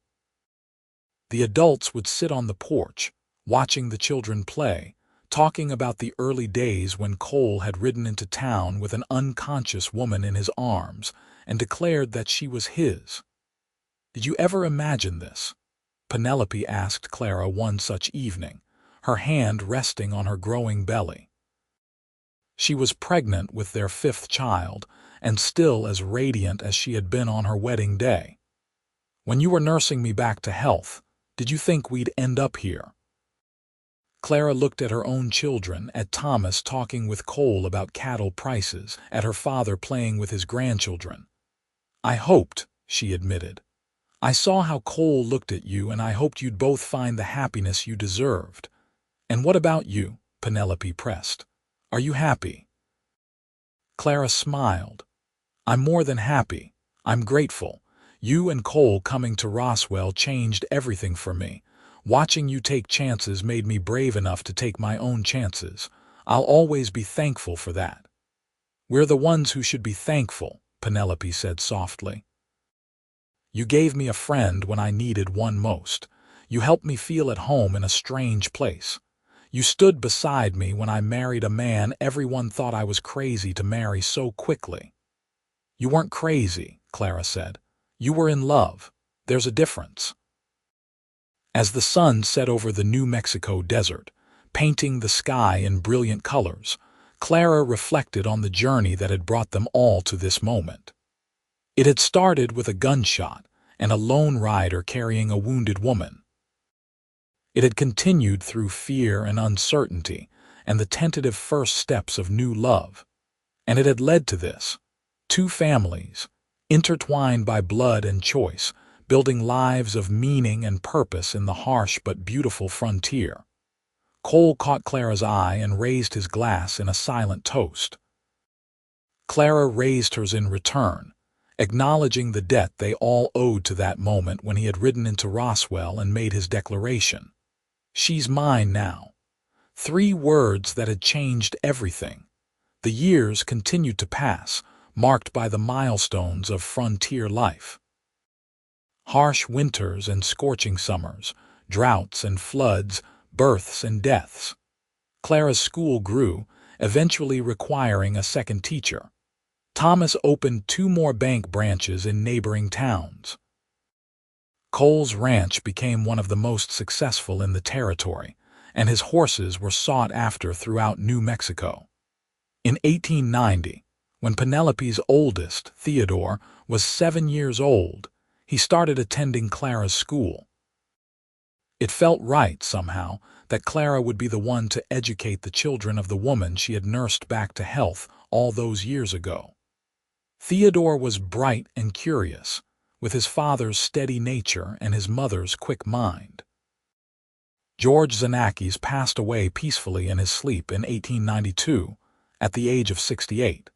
The adults would sit on the porch, watching the children play, talking about the early days when Cole had ridden into town with an unconscious woman in his arms and declared that she was his. "Did you ever imagine this?" Penelope asked Clara one such evening, her hand resting on her growing belly. She was pregnant with their 5th child and still as radiant as she had been on her wedding day. "When you were nursing me back to health, did you think we'd end up here?" Clara looked at her own children, at Thomas talking with Cole about cattle prices, at her father playing with his grandchildren. "I hoped," she admitted. "I saw how Cole looked at you, and I hoped you'd both find the happiness you deserved." "And what about you?" Penelope pressed. "Are you happy?" Clara smiled. "I'm more than happy. I'm grateful. You and Cole coming to Roswell changed everything for me. Watching you take chances made me brave enough to take my own chances. I'll always be thankful for that." "We're the ones who should be thankful," Penelope said softly. "You gave me a friend when I needed one most. You helped me feel at home in a strange place. You stood beside me when I married a man everyone thought I was crazy to marry so quickly." "You weren't crazy," Clara said. "You were in love. There's a difference." As the sun set over the New Mexico desert, painting the sky in brilliant colors, Clara reflected on the journey that had brought them all to this moment. It had started with a gunshot and a lone rider carrying a wounded woman. It had continued through fear and uncertainty and the tentative first steps of new love. And it had led to this: 2 families, intertwined by blood and choice, building lives of meaning and purpose in the harsh but beautiful frontier. Cole caught Clara's eye and raised his glass in a silent toast. Clara raised hers in return, acknowledging the debt they all owed to that moment when he had ridden into Roswell and made his declaration. "She's mine now." 3 words that had changed everything. The years continued to pass, marked by the milestones of frontier life. Harsh winters and scorching summers, droughts and floods, births and deaths. Clara's school grew, eventually requiring a second teacher. Thomas opened 2 more bank branches in neighboring towns. Cole's ranch became one of the most successful in the territory, and his horses were sought after throughout New Mexico. In 1890, when Penelope's oldest, Theodore, was 7 years old, he started attending Clara's school. It felt right, somehow, that Clara would be the one to educate the children of the woman she had nursed back to health all those years ago. Theodore was bright and curious, with his father's steady nature and his mother's quick mind. George Xenakis passed away peacefully in his sleep in 1892, at the age of 68.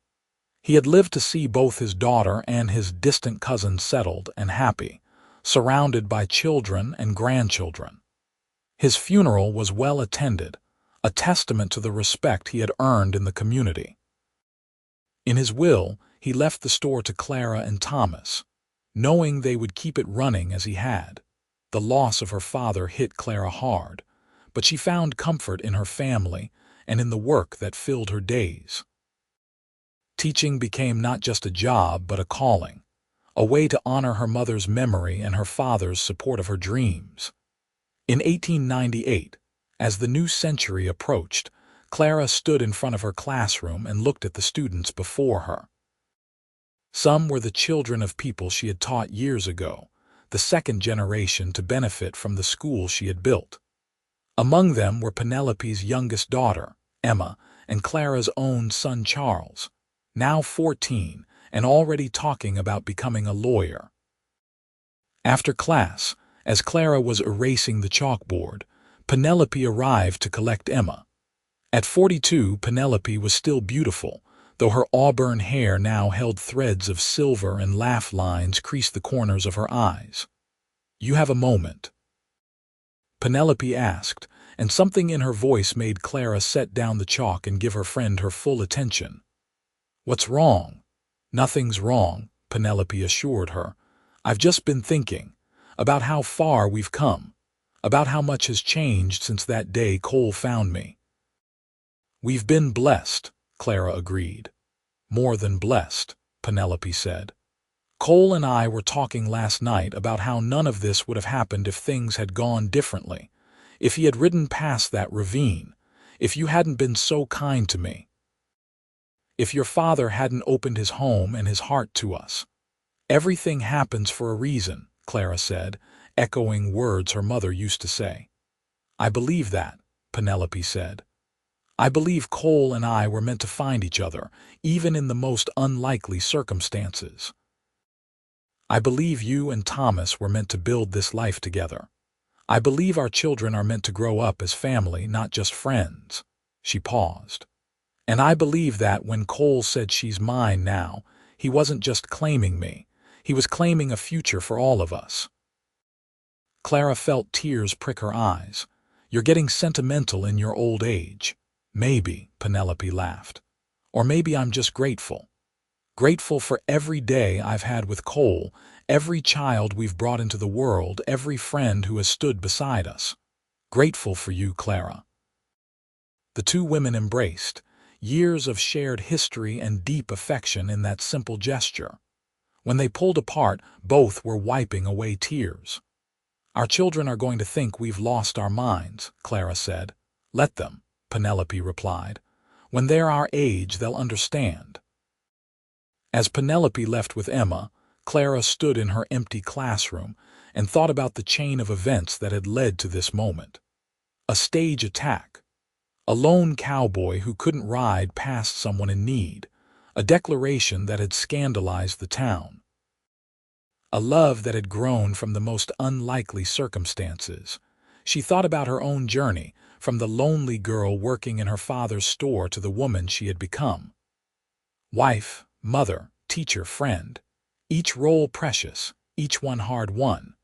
He had lived to see both his daughter and his distant cousin settled and happy, surrounded by children and grandchildren. His funeral was well attended, a testament to the respect he had earned in the community. In his will, he left the store to Clara and Thomas, knowing they would keep it running as he had. The loss of her father hit Clara hard, but she found comfort in her family and in the work that filled her days. Teaching became not just a job but a calling, a way to honor her mother's memory and her father's support of her dreams. In 1898, as the new century approached, Clara stood in front of her classroom and looked at the students before her. Some were the children of people she had taught years ago, the second generation to benefit from the school she had built. Among them were Penelope's youngest daughter, Emma, and Clara's own son Charles, now 14 and already talking about becoming a lawyer. After class, as Clara was erasing the chalkboard, Penelope arrived to collect Emma. At 42, Penelope was still beautiful, though her auburn hair now held threads of silver and laugh lines creased the corners of her eyes. "You have a moment?" Penelope asked, and something in her voice made Clara set down the chalk and give her friend her full attention. "What's wrong?" "Nothing's wrong," Penelope assured her. "I've just been thinking about how far we've come, about how much has changed since that day Cole found me." "We've been blessed," Clara agreed. "More than blessed," Penelope said. "Cole and I were talking last night about how none of this would have happened if things had gone differently, if he had ridden past that ravine, if you hadn't been so kind to me, if your father hadn't opened his home and his heart to us. Everything happens for a reason," Clara said, echoing words her mother used to say. "I believe that," Penelope said. "I believe Cole and I were meant to find each other, even in the most unlikely circumstances. I believe you and Thomas were meant to build this life together. I believe our children are meant to grow up as family, not just friends." She paused. "And I believe that when Cole said she's mine now, he wasn't just claiming me. He was claiming a future for all of us." Clara felt tears prick her eyes. "You're getting sentimental in your old age." "Maybe," Penelope laughed. "Or maybe I'm just grateful. Grateful for every day I've had with Cole, every child we've brought into the world, every friend who has stood beside us. Grateful for you, Clara." The two women embraced, years of shared history and deep affection in that simple gesture. When they pulled apart, both were wiping away tears. "Our children are going to think we've lost our minds," Clara said. "Let them," Penelope replied. "When they're our age, they'll understand." As Penelope left with Emma, Clara stood in her empty classroom and thought about the chain of events that had led to this moment. A stage attack, a lone cowboy who couldn't ride past someone in need, a declaration that had scandalized the town, a love that had grown from the most unlikely circumstances. She thought about her own journey, from the lonely girl working in her father's store to the woman she had become. Wife, mother, teacher, friend, each role precious, each one hard-won.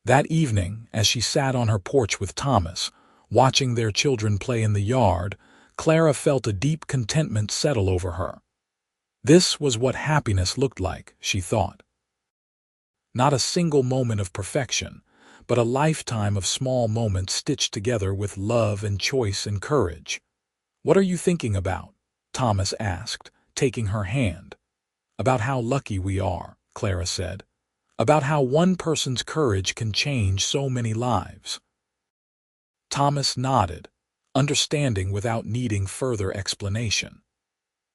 That evening, as she sat on her porch with Thomas, watching their children play in the yard, Clara felt a deep contentment settle over her. This was what happiness looked like, she thought. Not a single moment of perfection, but a lifetime of small moments stitched together with love and choice and courage. "What are you thinking about?" Thomas asked, taking her hand. "About how lucky we are," Clara said. "About how one person's courage can change so many lives." Thomas nodded, understanding without needing further explanation.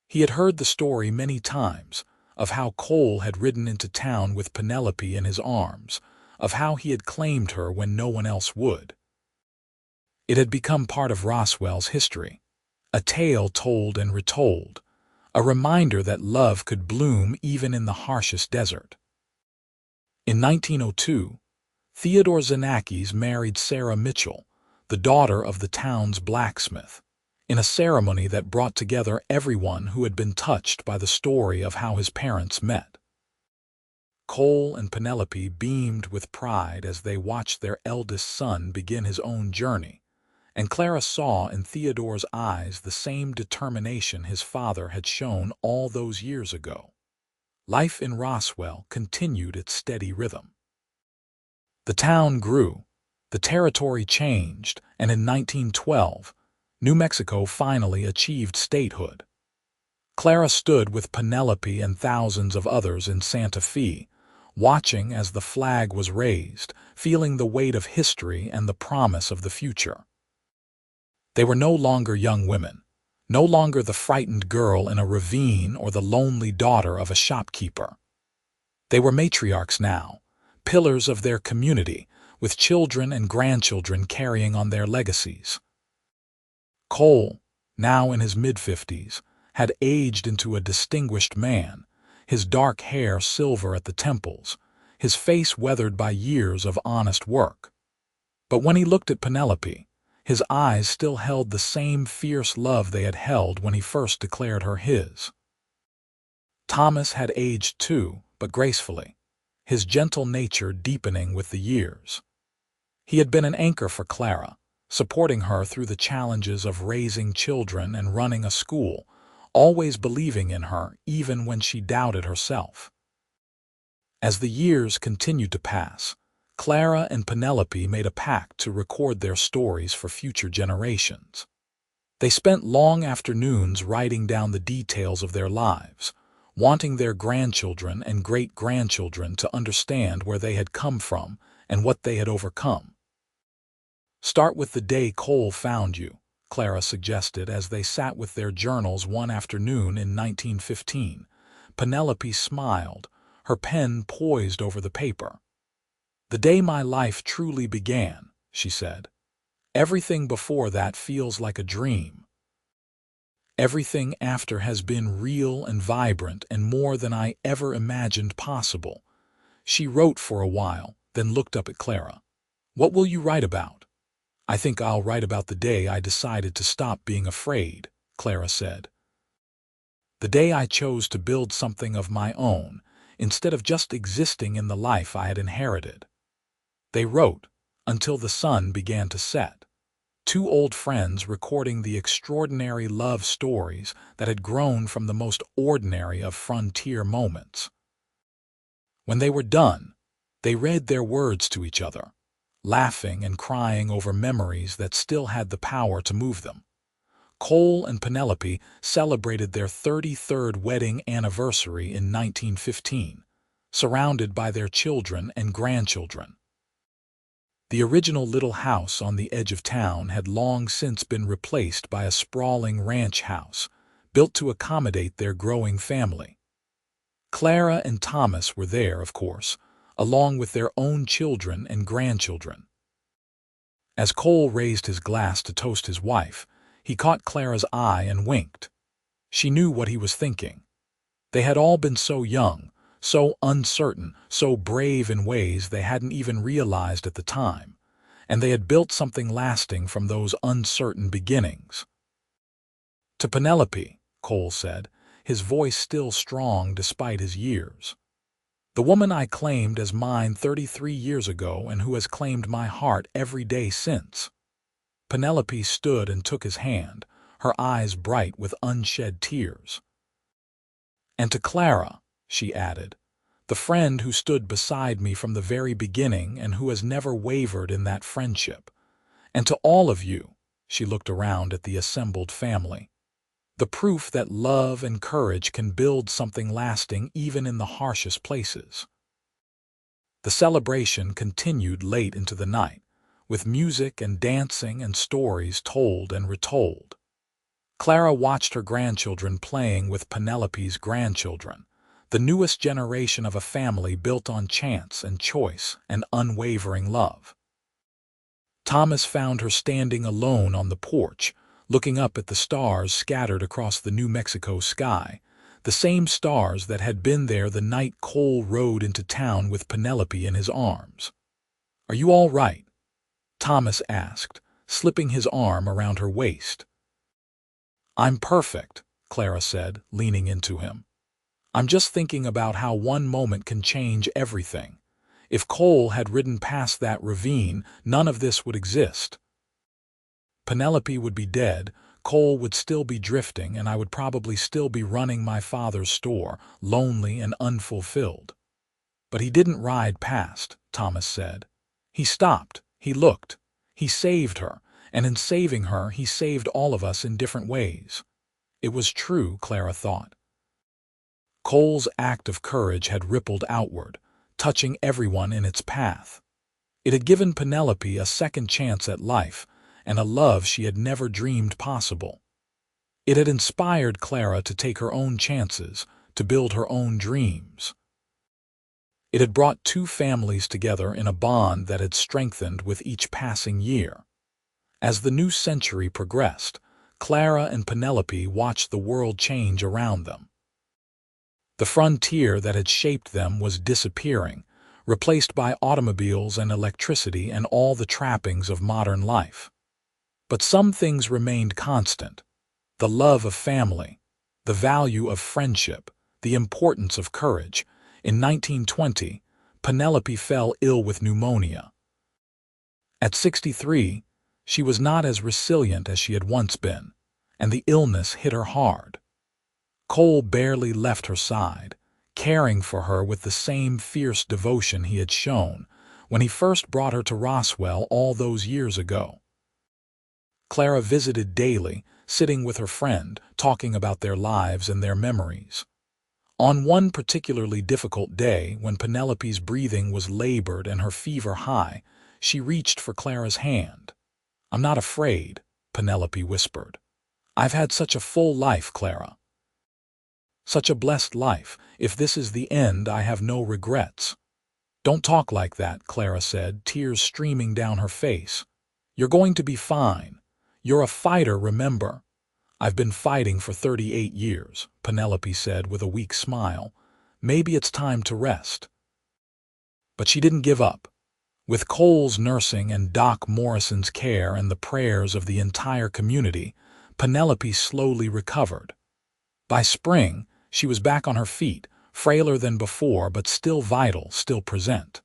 He had heard the story many times, of how Cole had ridden into town with Penelope in his arms, of how he had claimed her when no one else would. It had become part of Roswell's history, a tale told and retold, a reminder that love could bloom even in the harshest desert. In 1902, Theodore Xenakis married Sarah Mitchell, the daughter of the town's blacksmith, in a ceremony that brought together everyone who had been touched by the story of how his parents met. Cole and Penelope beamed with pride as they watched their eldest son begin his own journey, and Clara saw in Theodore's eyes the same determination his father had shown all those years ago. Life in Roswell continued its steady rhythm. The town grew, the territory changed, and in 1912, New Mexico finally achieved statehood. Clara stood with Penelope and thousands of others in Santa Fe, watching as the flag was raised, feeling the weight of history and the promise of the future. They were no longer young women, no longer the frightened girl in a ravine or the lonely daughter of a shopkeeper. They were matriarchs now, pillars of their community, with children and grandchildren carrying on their legacies. Cole, now in his mid-50s, had aged into a distinguished man, his dark hair silver at the temples, his face weathered by years of honest work. But when he looked at Penelope, his eyes still held the same fierce love they had held when he first declared her his. Thomas had aged too, but gracefully, his gentle nature deepening with the years. He had been an anchor for Clara, supporting her through the challenges of raising children and running a school, always believing in her even when she doubted herself. As the years continued to pass, Clara and Penelope made a pact to record their stories for future generations. They spent long afternoons writing down the details of their lives, wanting their grandchildren and great-grandchildren to understand where they had come from and what they had overcome. "Start with the day Cole found you," Clara suggested as they sat with their journals one afternoon in 1915. Penelope smiled, her pen poised over the paper. "The day my life truly began," she said. "Everything before that feels like a dream. Everything after has been real and vibrant and more than I ever imagined possible." She wrote for a while, then looked up at Clara. "What will you write about?" "I think I'll write about the day I decided to stop being afraid," Clara said. "The day I chose to build something of my own, instead of just existing in the life I had inherited." They wrote until the sun began to set, two old friends recording the extraordinary love stories that had grown from the most ordinary of frontier moments. When they were done, they read their words to each other, laughing and crying over memories that still had the power to move them. Cole and Penelope celebrated their 33rd wedding anniversary in 1915, surrounded by their children and grandchildren. The original little house on the edge of town had long since been replaced by a sprawling ranch house, built to accommodate their growing family. Clara and Thomas were there, of course, along with their own children and grandchildren. As Cole raised his glass to toast his wife, he caught Clara's eye and winked. She knew what he was thinking. They had all been so young, so uncertain, so brave in ways they hadn't even realized at the time, and they had built something lasting from those uncertain beginnings. "To Penelope," Cole said, his voice still strong despite his years. "The woman I claimed as mine 33 years ago and who has claimed my heart every day since." Penelope stood and took his hand, her eyes bright with unshed tears. "And to Clara," she added, "the friend who stood beside me from the very beginning and who has never wavered in that friendship. And to all of you," she looked around at the assembled family, "the proof that love and courage can build something lasting even in the harshest places." The celebration continued late into the night, with music and dancing and stories told and retold. Clara watched her grandchildren playing with Penelope's grandchildren, the newest generation of a family built on chance and choice and unwavering love. Thomas found her standing alone on the porch, looking up at the stars scattered across the New Mexico sky, the same stars that had been there the night Cole rode into town with Penelope in his arms. "Are you all right?" Thomas asked, slipping his arm around her waist. "I'm perfect," Clara said, leaning into him. "I'm just thinking about how one moment can change everything. If Cole had ridden past that ravine, none of this would exist. Penelope would be dead, Cole would still be drifting, and I would probably still be running my father's store, lonely and unfulfilled." "But he didn't ride past," Thomas said. "He stopped, he looked, he saved her, and in saving her, he saved all of us in different ways. It was true, Clara thought. Cole's act of courage had rippled outward, touching everyone in its path. It had given Penelope a second chance at life and a love she had never dreamed possible. It had inspired Clara to take her own chances, to build her own dreams. It had brought two families together in a bond that had strengthened with each passing year. As the new century progressed, Clara and Penelope watched the world change around them. The frontier that had shaped them was disappearing, replaced by automobiles and electricity and all the trappings of modern life. But some things remained constant: the love of family, the value of friendship, the importance of courage. In 1920, Penelope fell ill with pneumonia. At 63, she was not as resilient as she had once been, and the illness hit her hard. Cole barely left her side, caring for her with the same fierce devotion he had shown when he first brought her to Roswell all those years ago. Clara visited daily, sitting with her friend, talking about their lives and their memories. On one particularly difficult day, when Penelope's breathing was labored and her fever high, she reached for Clara's hand. "I'm not afraid," Penelope whispered. "I've had such a full life, Clara. Such a blessed life. If this is the end, I have no regrets." "Don't talk like that," Clara said, tears streaming down her face. "You're going to be fine. You're a fighter, remember." "I've been fighting for 38 years, Penelope said with a weak smile. "Maybe it's time to rest." But she didn't give up. With Cole's nursing and Doc Morrison's care and the prayers of the entire community, Penelope slowly recovered. By spring, she was back on her feet, frailer than before but still vital, still present.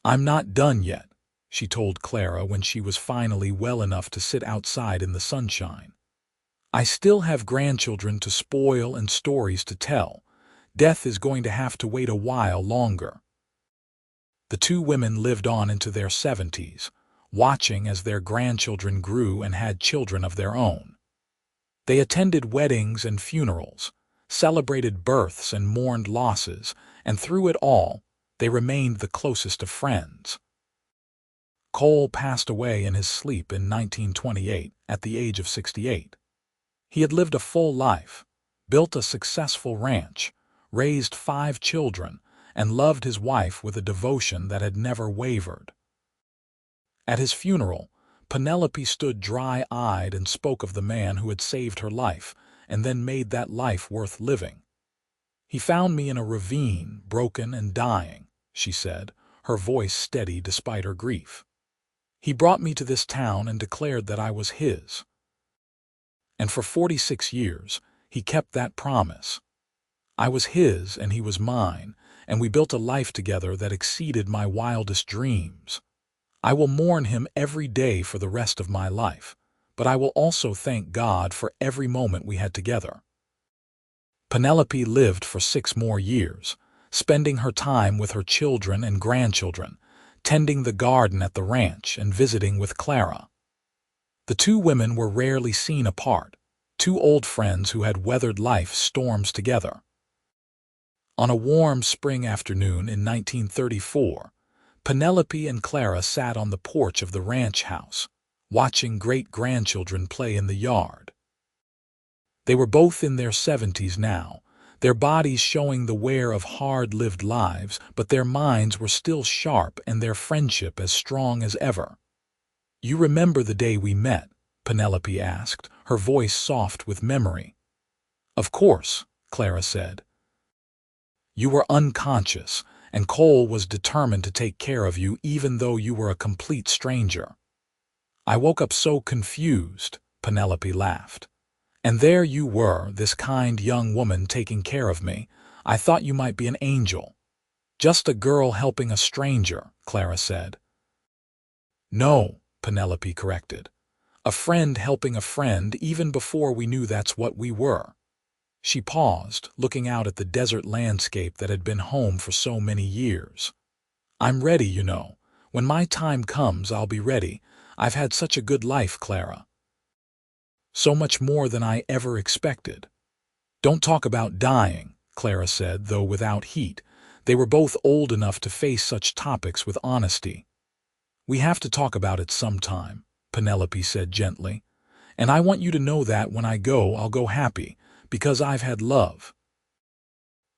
"I'm not done yet," she told Clara when she was finally well enough to sit outside in the sunshine. "I still have grandchildren to spoil and stories to tell. Death is going to have to wait a while longer." The two women lived on into their 70s, watching as their grandchildren grew and had children of their own. They attended weddings and funerals, celebrated births and mourned losses, and through it all, they remained the closest of friends. Cole passed away in his sleep in 1928 at the age of 68. He had lived a full life, built a successful ranch, raised 5 children, and loved his wife with a devotion that had never wavered. At his funeral, Penelope stood dry-eyed and spoke of the man who had saved her life and then made that life worth living. "He found me in a ravine, broken and dying," she said, her voice steady despite her grief. "He brought me to this town and declared that I was his. And for 46 years, he kept that promise. I was his and he was mine, and we built a life together that exceeded my wildest dreams. I will mourn him every day for the rest of my life, but I will also thank God for every moment we had together." Penelope lived for 6 more years, spending her time with her children and grandchildren, tending the garden at the ranch and visiting with Clara. The two women were rarely seen apart, two old friends who had weathered life's storms together. On a warm spring afternoon in 1934, Penelope and Clara sat on the porch of the ranch house, watching great-grandchildren play in the yard. They were both in their 70s now, their bodies showing the wear of hard-lived lives, but their minds were still sharp and their friendship as strong as ever. "You remember the day we met?" Penelope asked, her voice soft with memory. "Of course," Clara said. "You were unconscious, and Cole was determined to take care of you even though you were a complete stranger." "I woke up so confused," Penelope laughed. "And there you were, this kind young woman taking care of me. I thought you might be an angel." "Just a girl helping a stranger," Clara said. "No," Penelope corrected. "A friend helping a friend even before we knew that's what we were." She paused, looking out at the desert landscape that had been home for so many years. "I'm ready, you know. When my time comes, I'll be ready. I've had such a good life, Clara. So much more than I ever expected. Don't talk about dying, Clara said, though without heat. They were both old enough to face such topics with honesty. We have to talk about it sometime, Penelope said gently. And I want you to know that when I go, I'll go happy, because I've had love.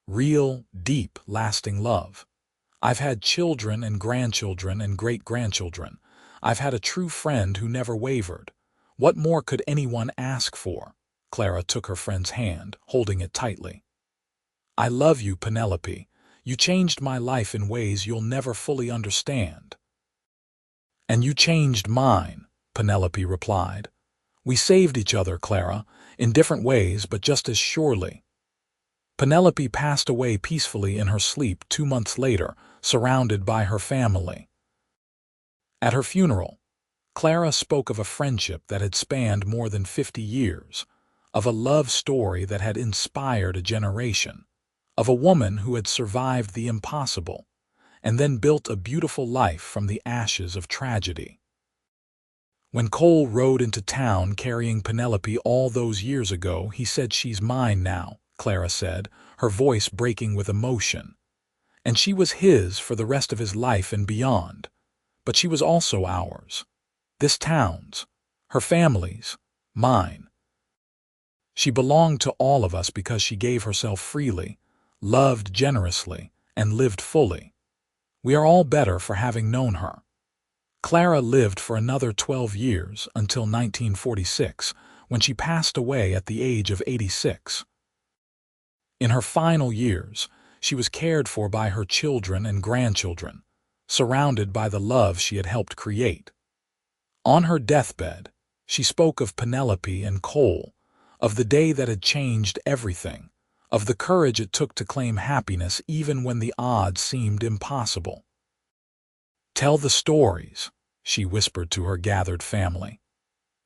Real, deep, lasting love. I've had children and grandchildren and great-grandchildren. I've had a true friend who never wavered. What more could anyone ask for? Clara took her friend's hand, holding it tightly. I love you, Penelope. You changed my life in ways you'll never fully understand. And you changed mine, Penelope replied. We saved each other, Clara, in different ways, but just as surely. Penelope passed away peacefully in her sleep 2 months later, surrounded by her family. At her funeral, Clara spoke of a friendship that had spanned more than 50 years, of a love story that had inspired a generation, of a woman who had survived the impossible, and then built a beautiful life from the ashes of tragedy. When Cole rode into town carrying Penelope all those years ago, he said, "She's mine now," Clara said, her voice breaking with emotion. And she was his for the rest of his life and beyond. But she was also ours. This town's, her family's, mine. She belonged to all of us because she gave herself freely, loved generously, and lived fully. We are all better for having known her. Clara lived for another 12 years until 1946, when she passed away at the age of 86. In her final years, she was cared for by her children and grandchildren, surrounded by the love she had helped create. On her deathbed, she spoke of Penelope and Cole, of the day that had changed everything, of the courage it took to claim happiness even when the odds seemed impossible. Tell the stories, she whispered to her gathered family.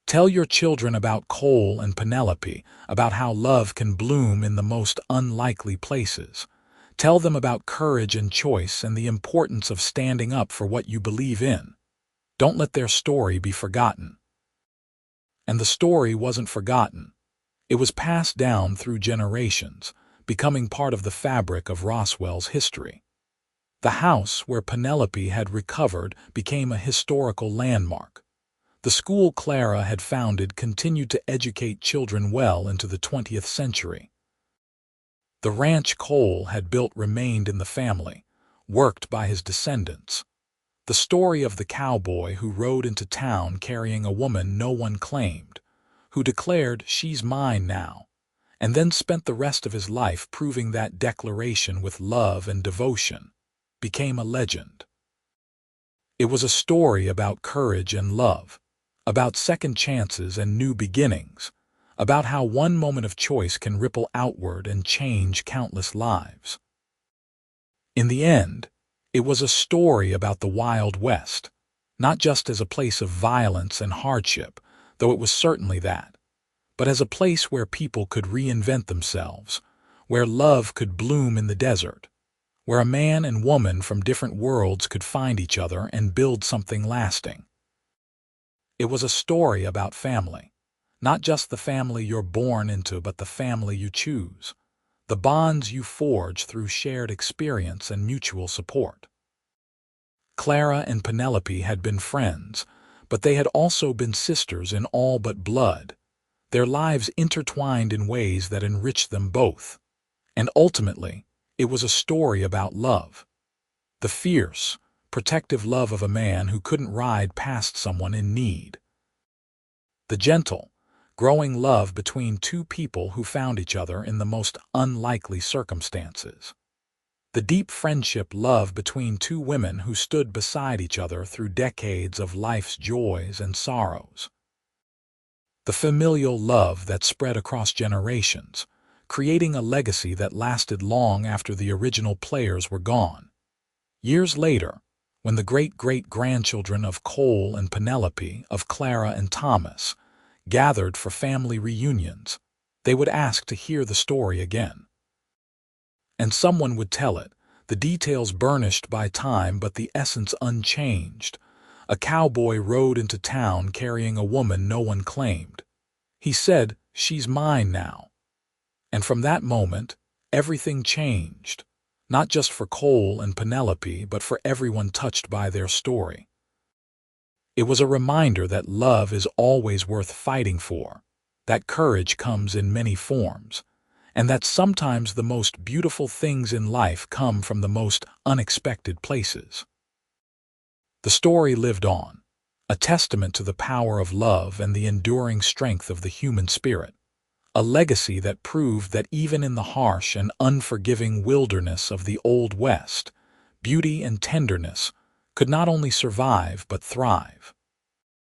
Tell your children about Cole and Penelope, about how love can bloom in the most unlikely places. Tell them about courage and choice and the importance of standing up for what you believe in. Don't let their story be forgotten. And the story wasn't forgotten. It was passed down through generations, becoming part of the fabric of Roswell's history. The house where Penelope had recovered became a historical landmark. The school Clara had founded continued to educate children well into the 20th century. The ranch Cole had built remained in the family, worked by his descendants. The story of the cowboy who rode into town carrying a woman no one claimed, who declared, "She's mine now," and then spent the rest of his life proving that declaration with love and devotion, became a legend. It was a story about courage and love, about second chances and new beginnings, about how one moment of choice can ripple outward and change countless lives. In the end, it was a story about the Wild West, not just as a place of violence and hardship, though it was certainly that, but as a place where people could reinvent themselves, where love could bloom in the desert, where a man and woman from different worlds could find each other and build something lasting. It was a story about family, not just the family you're born into, but the family you choose, the bonds you forge through shared experience and mutual support. Clara and Penelope had been friends, but they had also been sisters in all but blood, their lives intertwined in ways that enriched them both. And ultimately, it was a story about love. The fierce, protective love of a man who couldn't ride past someone in need. The gentle, growing love between two people who found each other in the most unlikely circumstances. The deep friendship love between two women who stood beside each other through decades of life's joys and sorrows. The familial love that spread across generations, creating a legacy that lasted long after the original players were gone. Years later, when the great-great-grandchildren of Cole and Penelope, of Clara and Thomas, gathered for family reunions, they would ask to hear the story again. And someone would tell it, the details burnished by time but the essence unchanged, A cowboy rode into town carrying a woman no one claimed. He said, "She's mine now." And from that moment, everything changed, not just for Cole and Penelope, but for everyone touched by their story. It was a reminder that love is always worth fighting for, that courage comes in many forms, and that sometimes the most beautiful things in life come from the most unexpected places. The story lived on, a testament to the power of love and the enduring strength of the human spirit, a legacy that proved that even in the harsh and unforgiving wilderness of the Old West, beauty and tenderness could not only survive but thrive.